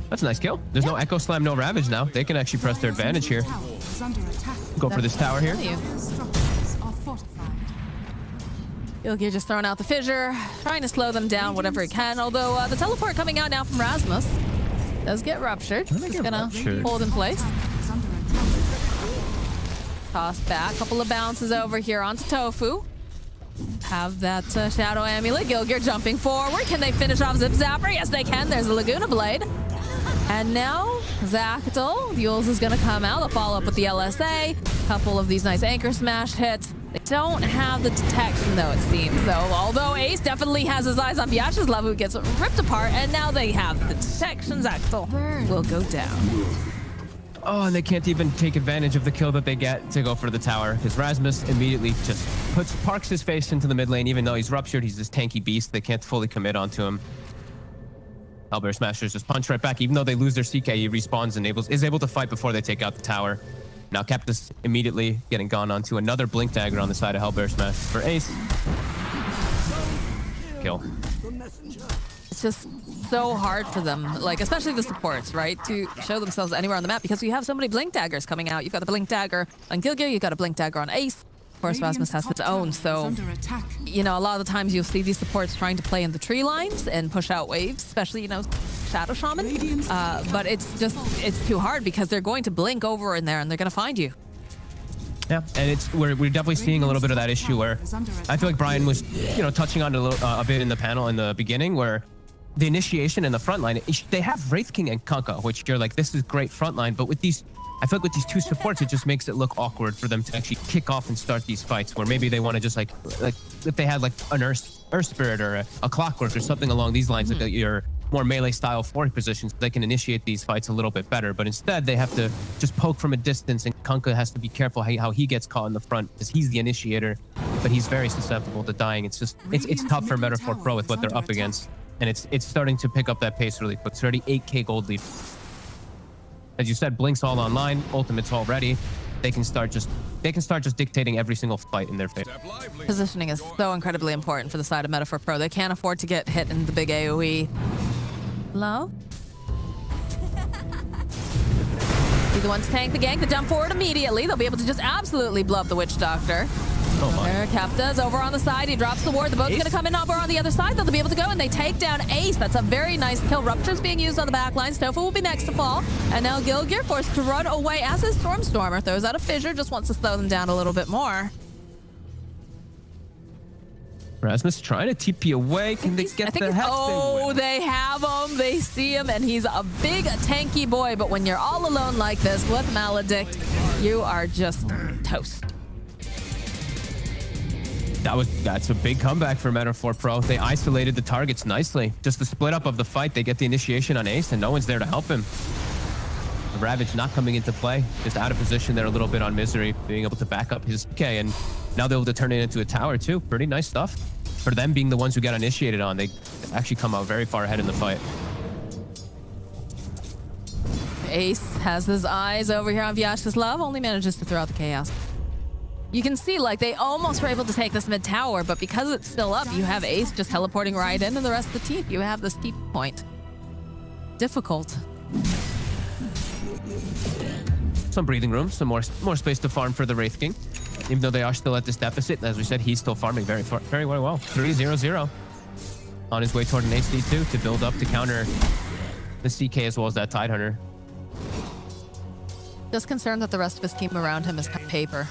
That's a nice kill. There's no Echo Slam, no Ravage now. They can actually press their advantage here. Go for this tower here. Gilgear just throwing out the fissure, trying to slow them down whatever he can. Although the teleport coming out now from Rasmus does get ruptured. Just gonna hold in place. Toss back. Couple of bounces over here onto Tofu. have that Shadow Amulet. Gilgir jumping forward. Can they finish off Zip Zapper? Yes, they can. There's a Laguna Blade. And now, Zactyl, Yules is going to come out. They'll follow up with the LSA. Couple of these nice Anchor Smash hits. They don't have the detection, though, it seems. So, although Ace definitely has his eyes on Vyacheslav, who gets ripped apart, and now they have the detection. Zactyl will go down. Oh, and they can't even take advantage of the kill that they get to go for the tower, because Rasmus immediately just parks his face into the mid lane. Even though he's ruptured, he's this tanky beast. They can't fully commit onto him. Hellbear Smashers just punch right back. Even though they lose their CK, he respawns and is able to fight before they take out the tower. Now Captus immediately getting gone onto another Blink Dagger on the side of Hellbear Smash for Ace. Kill. It's just so hard for them, like especially the supports, right, to show themselves anywhere on the map because you have so many Blink Daggers coming out. You've got the Blink Dagger on Gilgir, you've got a Blink Dagger on Ace. Of course, Rasmus has his own, so, you know, a lot of the times you'll see these supports trying to play in the tree lines and push out waves, especially, you know, Shadow Shaman. But it's too hard because they're going to blink over in there and they're going to find you. Yeah, and we're definitely seeing a little bit of that issue where I feel like Brian was, you know, touching on it a bit in the panel in the beginning where the initiation in the front line, they have Wraith King and Kunkka, which you're like, this is great front line, but with these, I feel like with these two supports, it just makes it look awkward for them to actually kick off and start these fights where maybe they want to just like if they had like an Earth Spirit or a Clockwork or something along these lines, like your more melee style forward positions, they can initiate these fights a little bit better. But instead, they have to just poke from a distance, and Kunkka has to be careful how he gets caught in the front because he's the initiator, but he's very susceptible to dying. It's just it's tough for Meta4Pro with what they're up against, and it's starting to pick up that pace really quick. It's already 8k gold lead. As you said, Blink's all online, Ultimate's all ready. They can start just dictating every single fight in their favor. Positioning is so incredibly important for the side of Meta4Pro. They can't afford to get hit in the big AoE. Hello? Be the ones to tank the gank, to jump forward immediately. They'll be able to just absolutely blow up the Witch Doctor. Oh my. There, Kepta's over on the side. He drops the ward. The boat's going to come in over on the other side. They'll be able to go, and they take down Ace. That's a very nice kill. Rupture's being used on the back line. Stofa will be next to fall. And now Gilgir forced to run away as his Stormstormer throws out a fissure. Just wants to slow them down a little bit more. Rasmus trying to TP away. Can they get the hex? Oh, they have him. They see him, and he's a big, tanky boy. But when you're all alone like this with Maledict, you are just toast. That's a big comeback for Meta4Pro. They isolated the targets nicely. Just the split up of the fight. They get the initiation on Ace, and no one's there to help him. The Ravage not coming into play. Just out of position there a little bit on Misery, being able to back up his PK, and now they're able to turn it into a tower too. Pretty nice stuff. For them being the ones who got initiated on, they actually come out very far ahead in the fight. Ace has his eyes over here on Vyacheslav, only manages to throw out the chaos. You can see, like, they almost were able to take this mid tower, but because it's still up, you have Ace just teleporting right in, and the rest of the team, you have this deep point. Difficult. Some breathing room, some more space to farm for the Wraith King. Even though they are still at this deficit, as we said, he's still farming very well. 3-0-0. On his way toward an HD2 to build up to counter the CK as well as that Tidehunter. Just concerned that the rest of his team around him is paper.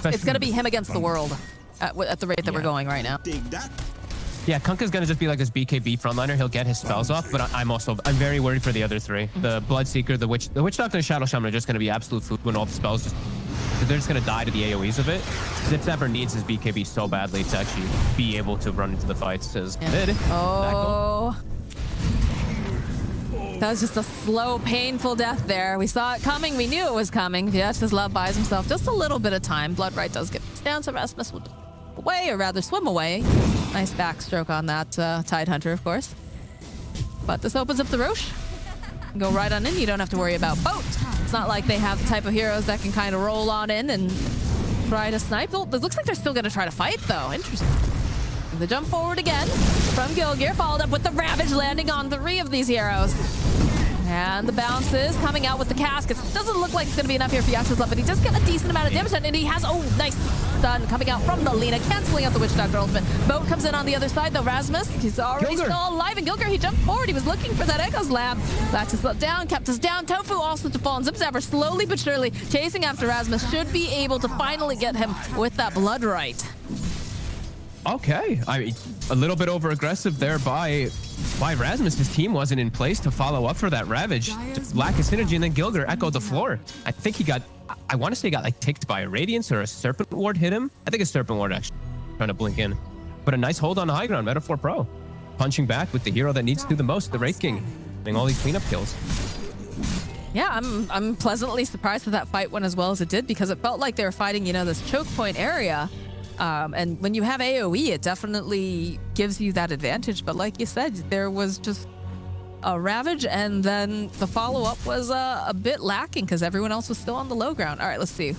It's going to be him against the world at the rate that we're going right now. Yeah, Kunkka's going to just be like this BKB frontliner. He'll get his spells off, but I'm very worried for the other three. The Bloodseeker, the Witch Doctor, and Shadow Shaman are just going to be absolute food when all the spells they're just going to die to the AoEs of it. Zip Zapper needs his BKB so badly to actually be able to run into the fights. Oh. That was just a slow, painful death there. We saw it coming. We knew it was coming. Vyacheslav buys himself just a little bit of time. Bloodright does get down, so Rasmus will away, or rather swim away. Nice backstroke on that Tidehunter, of course. But this opens up the Roche. Go right on in. You don't have to worry about boat. It's not like they have the type of heroes that can kind of roll on in and try to snipe. It looks like they're still going to try to fight, though. Interesting. The jump forward again from Gilgir, followed up with the Ravage, landing on 3 of these heroes. And the bounces coming out with the caskets. Doesn't look like it's going to be enough here for Yasha's love, but he does get a decent amount of damage done, and he has, oh, nice stun coming out from the Lina, canceling out the Witch Doctor ultimate. Boat comes in on the other side, though. Rasmus, he's already still alive, and Gilger, he jumped forward. He was looking for that Echo's Lab. That to slow down, kept us down. Tofu also to fall, and Zipzapper slowly but surely chasing after Rasmus, should be able to finally get him with that blood right. Okay, I mean, a little bit over aggressive there by Rasmus. His team wasn't in place to follow up for that Ravage. Lack of synergy, and then Gilger echoed the floor. I think he got, I want to say he got like ticked by a Radiance or a Serpent Ward hit him. I think a Serpent Ward actually trying to blink in. But a nice hold on the high ground, Meta4Pro. Punching back with the hero that needs to do the most, the Wraith King. Getting all these cleanup kills. Yeah, I'm pleasantly surprised that that fight went as well as it did, because it felt like they were fighting, you know, this choke point area. And when you have AoE, it definitely gives you that advantage. But like you said, there was just a Ravage, and then the follow-up was a bit lacking because everyone else was still on the low ground. All right, let's see.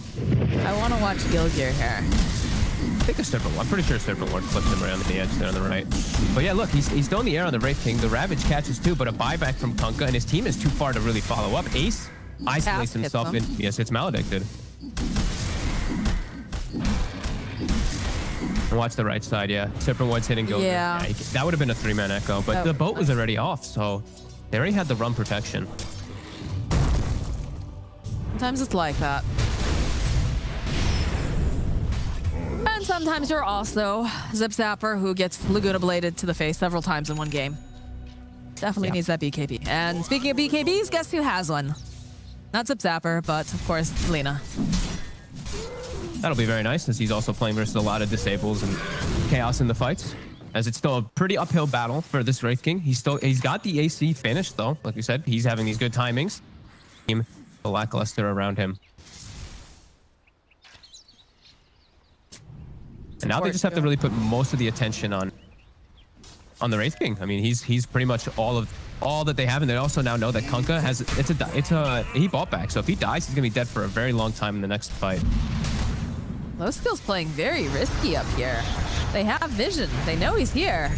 I want to watch Gilgear here. I think a Serpent Ward. I'm pretty sure Serpent Ward flipped him around the edge there on the right. But yeah, look, he's still in the air on the Wraith King. The Ravage catches too, but a buyback from Kunkka, and his team is too far to really follow up. Ace isolates himself in. Yes, it's maledicted. And watch the right side, yeah. Serpent Ward's hitting Gilger. Yeah. That would have been a 3-man echo, but the boat was already off, so they already had the run protection. Sometimes it's like that. And sometimes you're also Zipzapper, who gets Laguna Bladed to the face several times in one game. Definitely needs that BKB. And speaking of BKBs, guess who has one? Not Zipzapper, but of course, Lina. That'll be very nice, since he's also playing versus a lot of disables and chaos in the fights. As it's still a pretty uphill battle for this Wraith King. He's got the AC finished though. Like we said, he's having these good timings. Team lackluster around him. And now they just have to really put most of the attention on the Wraith King. I mean, he's pretty much all that they have, and they also now know that Kunkka has he bought back. So if he dies, he's gonna be dead for a very long time in the next fight. Low Skill's playing very risky up here. They have vision. They know he's here.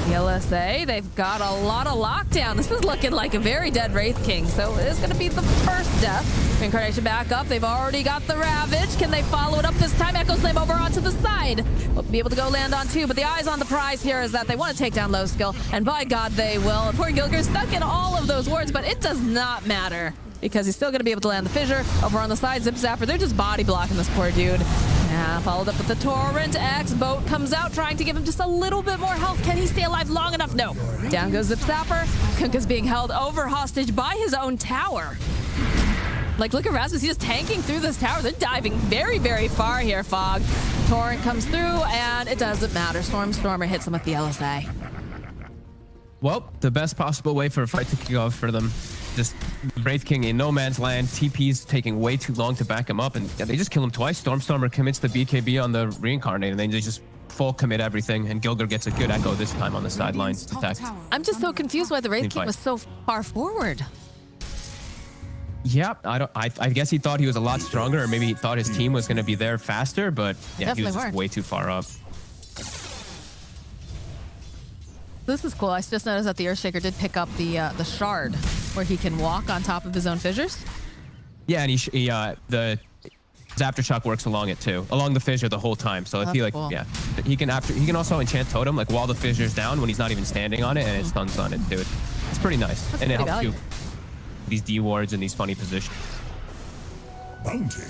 The LSA, they've got a lot of lockdown. This is looking like a very dead Wraith King, so it is going to be the first death. Incarnation back up. They've already got the Ravage. Can they follow it up this time? Echo Slam over onto the side. We'll be able to go land on two, but the eyes on the prize here is that they want to take down Low Skill, and by God, they will. And poor Gilger's stuck in all of those wards, but it does not matter, because he's still going to be able to land the fissure. Over on the side, Zipzapper, they're just body blocking this poor dude. Yeah, followed up with the Torrent X. Boat comes out, trying to give him just a little bit more health. Can he stay alive long enough? No. Down goes Zipzapper. Kunkka's being held over hostage by his own tower. Like, look at Rasmus, he's just tanking through this tower. They're diving very, very far here, Fog. Torrent comes through, and it doesn't matter. Stormer hits him with the LSA. Well, the best possible way for a fight to kick off for them. Just Wraith King in no man's land. TP's taking way too long to back him up, and they just kill him twice. Stormer commits the BKB on the Reincarnate, and then they just full commit everything, and Gilger gets a good echo this time on the sidelines to attack. I'm just so confused why the Wraith King was so far forward. Yeah, I guess he thought he was a lot stronger, or maybe he thought his team was going to be there faster, but yeah, he was just way too far up. This is cool. I just noticed that the Earthshaker did pick up the shard, where he can walk on top of his own fissures. Yeah, and his aftershock works along it too, along the fissure the whole time. So I feel like cool. Yeah, he can also enchant totem like while the fissure's down when he's not even standing on it, and it stuns on it too. It's pretty nice, and it helps you these D wards in these funny positions. Bounty.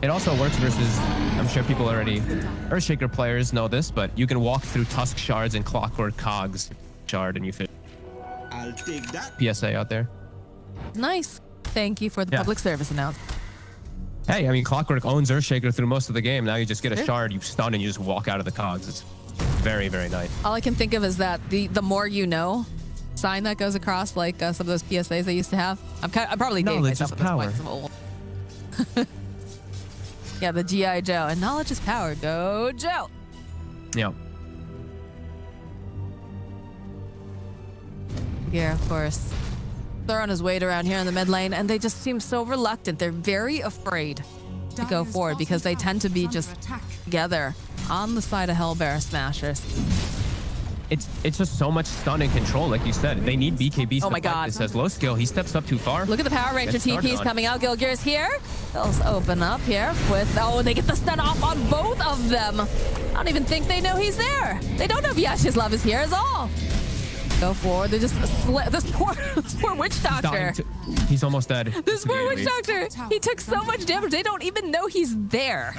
It also works versus, I'm sure people already, Earthshaker players know this, but you can walk through Tusk Shards and Clockwork Cogs shard, and you fit. I'll take that. PSA out there. Nice. Thank you for the public service announcement. Hey, I mean, Clockwork owns Earthshaker through most of the game. Now you just get a shard, you stun, and you just walk out of the Cogs. It's very, very nice. All I can think of is that the more you know sign that goes across, like some of those PSAs I used to have. I'm probably dating myself at this point. I'm old. Yeah, the G.I. Joe. And knowledge is power. Go, Joe. Yeah. Yeah, of course. They're on his weight around here in the mid lane, and they just seem so reluctant. They're very afraid to go forward because they tend to be just together on the side of Hellbear Smashers. it's just so much stun and control, like you said. They need BKBs. Oh my God. This as low skill. He steps up too far. Look at the Power Ranger Gets started TPs on. coming out. Gilgear's here. They'll open up here with... Oh, they get the stun off on both of them. I don't even think they know he's there. They don't know if Yasha's love is here at all. Go forward. They're just... This poor witch doctor. He's almost dead. This poor witch doctor. He took so much damage. They don't even know he's there.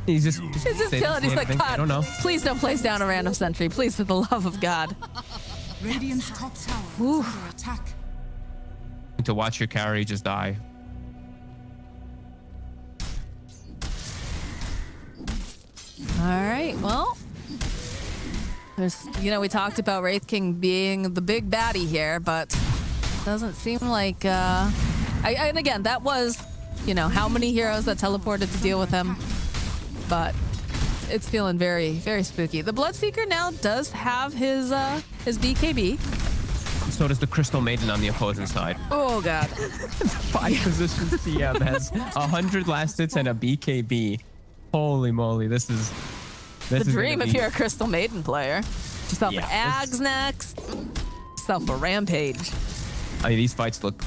He's just killing. He's like, I don't know. God, please don't place down a random sentry. Please, for the love of God. Radiant's top tower is Ooh. under attack. To watch your carry just die. All right, well, there's, we talked about Wraith King being the big baddie here, but doesn't seem like, and again, that was, how many heroes that teleported to deal with him, but it's feeling very, very spooky. The Bloodseeker now does have his BKB. So does the Crystal Maiden on the opposing side. Oh, God. 5 position CM has 100 last hits and a BKB. Holy moly, this is The dream if you're a Crystal Maiden player. Yourself an Yeah, Ags next. Yourself a Rampage. I mean, these fights look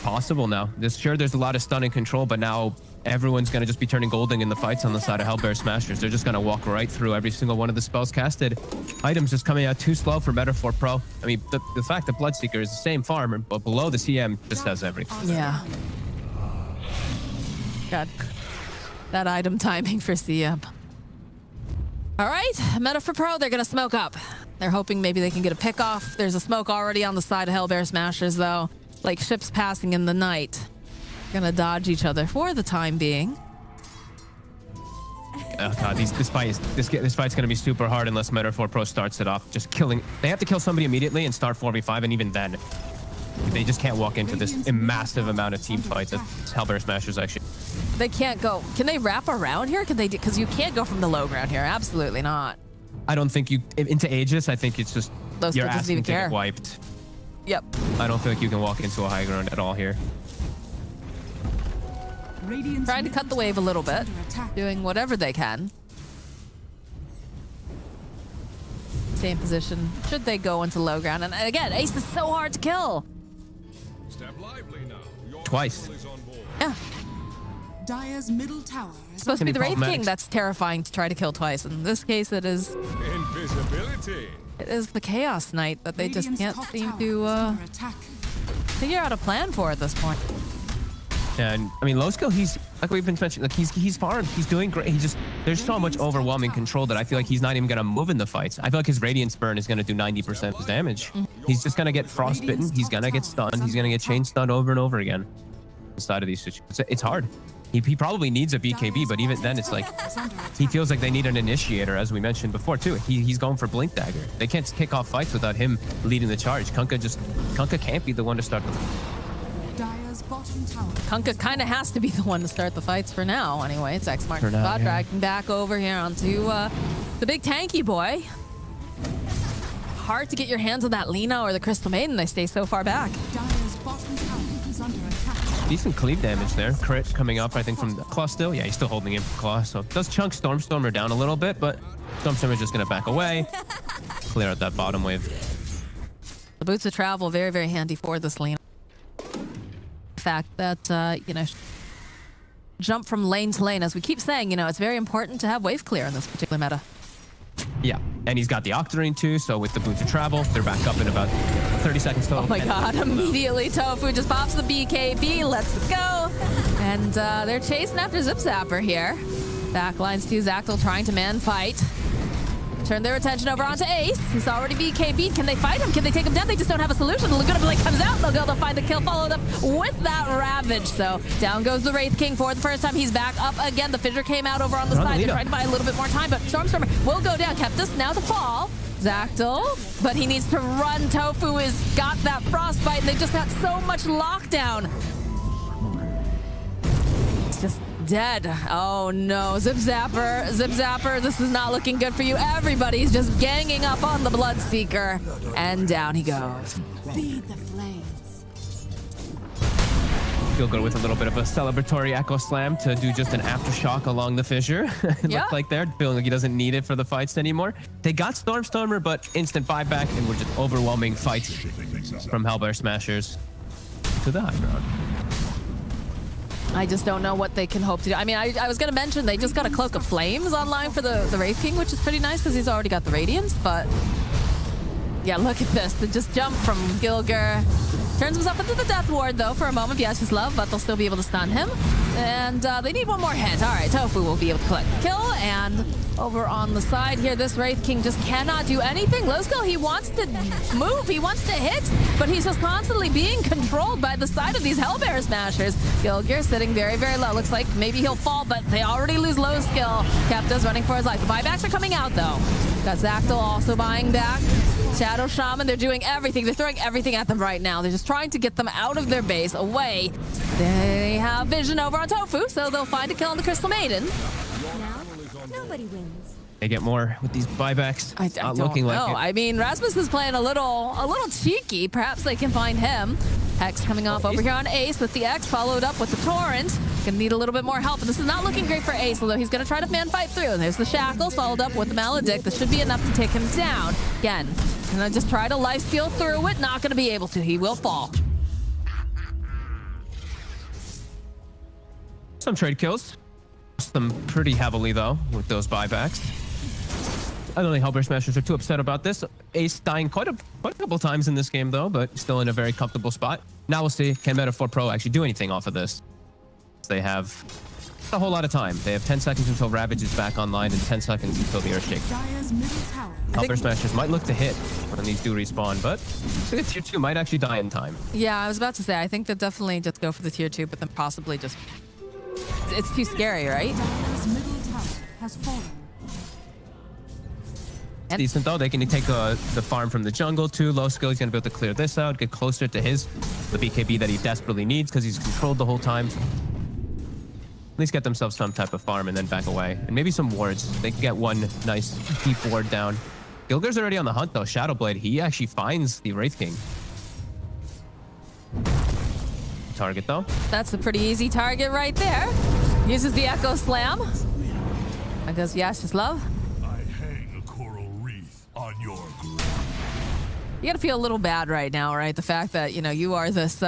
possible now. Sure, there's a lot of stun and control, but now everyone's going to just be turning golding in the fights on the side of Hellbear Smashers. They're just going to walk right through every single one of the spells casted. Items just coming out too slow for Meta4Pro. I mean, the fact that Bloodseeker is the same farm, but below the CM just has everything. Yeah. God. That item timing for CM. All right, Meta4Pro, they're going to smoke up. They're hoping maybe they can get a pick off. There's a smoke already on the side of Hellbear Smashers, though. Like ships passing in the night. Gonna dodge each other for the time being. Oh god, this fight's gonna be super hard unless Meta4Pro starts it off just killing. They have to kill somebody immediately and start 4v5, and even then, they just can't walk into this massive amount of team fight that Hellbear Smashers actually. They can't go. Can they wrap around here? Can they? Because you can't go from the low ground here. Absolutely not. I don't think you into Aegis. I think it's just Those you're kids doesn't asking even to care. get wiped. Yep. I don't feel like you can walk into a high ground at all here. Radiant's Trying to cut the wave a little bit. under attack. Doing whatever they can. Same position. Should they go into low ground? And again, Ace is so hard to kill. Step lively now. Your Twice. soul is on board. Yeah. Dire's middle tower is Supposed to be the Wraith King problematic. that's terrifying to try to kill twice. In this case, it is Invisibility. the Chaos Knight that they just Radiant's can't top seem tower to is under attack. figure out a plan for at this point. And I mean, low skill, he's like we've been mentioning, like he's farmed, he's doing great. There's so much overwhelming control that I feel like he's not even gonna move in the fights. I feel like his Radiance Burn is gonna do 90% of his damage. He's just gonna get frostbitten. He's gonna get stunned. He's gonna get chain stunned over and over again. Inside of these situations, it's hard. He probably needs a BKB, but even then, it's like he feels like they need an initiator, as we mentioned before too. He's going for Blink Dagger. They can't kick off fights without him leading the charge. Kunkka can't be the one to start the. Dire's bottom tower. Kunkka kind of has to be the one to start the fights for now. Anyway, it's X marks For the now, spot. yeah. Dragging back over here onto the big tanky boy. Hard to get your hands on that Lina or the Crystal Maiden. They stay so far back. Dire's bottom tower is under attack. Decent cleave damage there. Crit coming up, I think, from the Claw still. Yeah, he's still holding in for Claw. So does chunk Stormstormer down a little bit, but Stormstormer's just going to back away. Clear out that bottom wave. The boots of travel, very, very handy for this Lina. The fact that, jump from lane to lane. As we keep saying, it's very important to have wave clear in this particular meta. Yeah, and he's got the Octarine too, so with the Boots of Travel, they're back up in about 30 seconds total. Oh my god, immediately Tofu just pops the BKB, let's go! And they're chasing after Zip Zapper here. Backlines to Zactyl trying to man fight. Turn their attention over onto Ace. He's already BKB'd. Can they fight him? Can they take him down? They just don't have a solution. The Laguna Blade comes out. They'll be able to find the kill, followed up with that Ravage. So down goes the Wraith King for the first time. He's back up again. The Fissure came out over on the side. They're trying to buy a little bit more time, but Stormstormer will go down. Keptus now to fall. Zactyl, but he needs to run. Tofu has got that frostbite, and they just got so much lockdown. It's just dead. Oh no, Zip Zapper, this is not looking good for you. Everybody's just ganging up on the Bloodseeker, and down he goes. Feed the flames. Gilgir with a little bit of a celebratory Echo Slam to do just an aftershock along the fissure. It Yeah. looked like they're feeling like he doesn't need it for the fights anymore. They got Stormstormer, but instant buyback, and we're just overwhelming fights from Hellbear Smashers to the high ground. I just don't know what they can hope to do. I mean, I was going to mention they just got a Cloak of Flames online for the Wraith King, which is pretty nice because he's already got the Radiance, but yeah, look at this. They just jump from Gilgir. Turns himself into the Death Ward, though, for a moment. Yes, his love, but they'll still be able to stun him. And they need one more hit. All right, Tofu will be able to collect the kill. And over on the side here, this Wraith King just cannot do anything. Low skill, he wants to move, he wants to hit, but he's just constantly being controlled by the side of these Hellbear Smashers. Gilgir sitting very, very low. Looks like maybe he'll fall, but they already lose low skill. Kepta's running for his life. The buybacks are coming out, though. Got Zactyl also buying back. Shadow Shaman, they're doing everything. They're throwing everything at them right now. They're just trying to get them out of their base, away. They have vision over on Tofu, so they'll find a kill on the Crystal Maiden. Nobody wins. They get more with these buybacks. I Not don't looking know. like it. I mean, Rasmus is playing a little cheeky. Perhaps they can find him. Hex coming off over here on Ace with the X, followed up with the Torrent. Gonna need a little bit more help. And this is not looking great for Ace, although he's gonna try to man fight through. And there's the Shackles, followed up with the Maledict. This should be enough to take him down. Again, gonna just try to lifesteal through it. Not gonna be able to. He will fall. Some trade kills. Lost them pretty heavily, though, with those buybacks. I don't think Hellbear Smashers are too upset about this. Ace dying quite a couple times in this game, though, but still in a very comfortable spot. Now we'll see, can Meta4Pro actually do anything off of this? They have a whole lot of time. They have 10 seconds until Ravage is back online and 10 seconds until the Earthshake. Dire's middle tower. Hellbear Smashers might look to hit when these do respawn, but I think tier 2 might actually die in time. Yeah, I was about to say, I think they'll definitely just go for the tier 2, but then possibly just... It's too scary, right? Dire's middle tower has fallen. It's decent, though. They can take the farm from the jungle, too. Low skill, he's going to be able to clear this out, get closer to the BKB that he desperately needs because he's controlled the whole time. At least get themselves some type of farm and then back away. And maybe some wards. They can get one nice deep ward down. Gilgir's already on the hunt, though. Shadowblade, he actually finds the Wraith King. Target, though. That's a pretty easy target right there. Uses the Echo Slam. I guess Yash's love. I hang a coral wreath on your grave. You gotta feel a little bad right now, right? The fact that, you know, you are this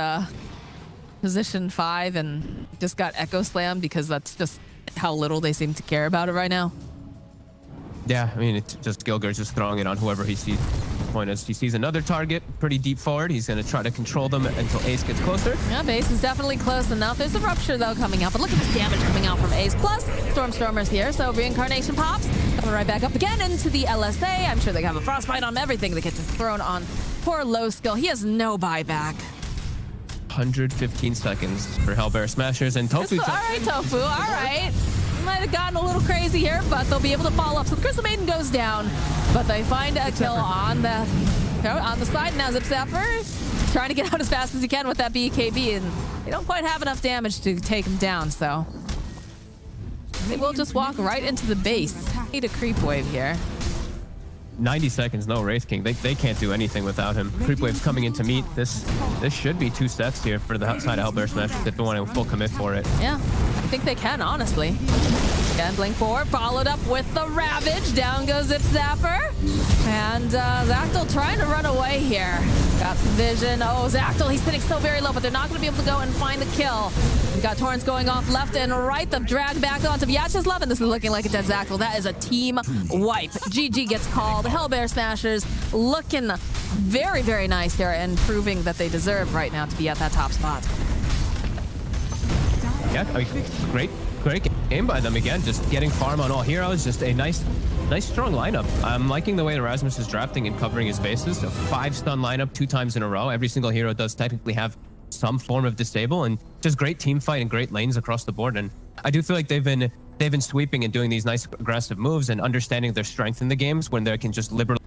position 5 and just got Echo Slam because that's just how little they seem to care about it right now. Yeah, I mean, it's just Gilgir's just throwing it on whoever he sees. The point is, he sees another target pretty deep forward. He's going to try to control them until Ace gets closer. Yeah, base is definitely close enough. There's a Rupture, though, coming out. But look at this damage coming out from Ace. Plus, Stormstormer's here, so Reincarnation pops. Coming right back up again into the LSA. I'm sure they have a Frostbite on everything that gets just thrown on poor Low Skill. He has no buyback. 115 seconds for Hellbear Smashers, and Tofu... All right, Tofu, all right. Might have gotten a little crazy here, but they'll be able to follow up. So the Crystal Maiden goes down, but they find a kill on the side. Now Zip Zapper trying to get out as fast as he can with that BKB, and they don't quite have enough damage to take him down, so they will just walk right into the base. Need a creep wave here. 90 seconds, no Wraith King. They can't do anything without him. Creep Wave's coming in to meet. This should be 2 sets here for the outside of Hellbear Smashers if they want to full commit for it. Yeah, I think they can, honestly. Again, blink forward, followed up with the Ravage. Down goes Zip Zapper. And Zactyl trying to run away here. Got some vision. Oh, Zactyl, he's sitting so very low, but they're not going to be able to go and find the kill. We've got Torrents going off left and right. The drag back onto Vyach's Love, and this is looking like a dead Zactyl. That is a team wipe. GG gets called. Hellbear Smashers looking very, very nice here and proving that they deserve right now to be at that top spot. Yeah, I mean, great game by them again. Just getting farm on all heroes. Just a nice strong lineup. I'm liking the way Erasmus is drafting and covering his bases. A 5-stun lineup 2 times in a row. Every single hero does technically have some form of disable, and just great team fight and great lanes across the board. And I do feel like they've been sweeping and doing these nice aggressive moves and understanding their strength in the games when they can just liberally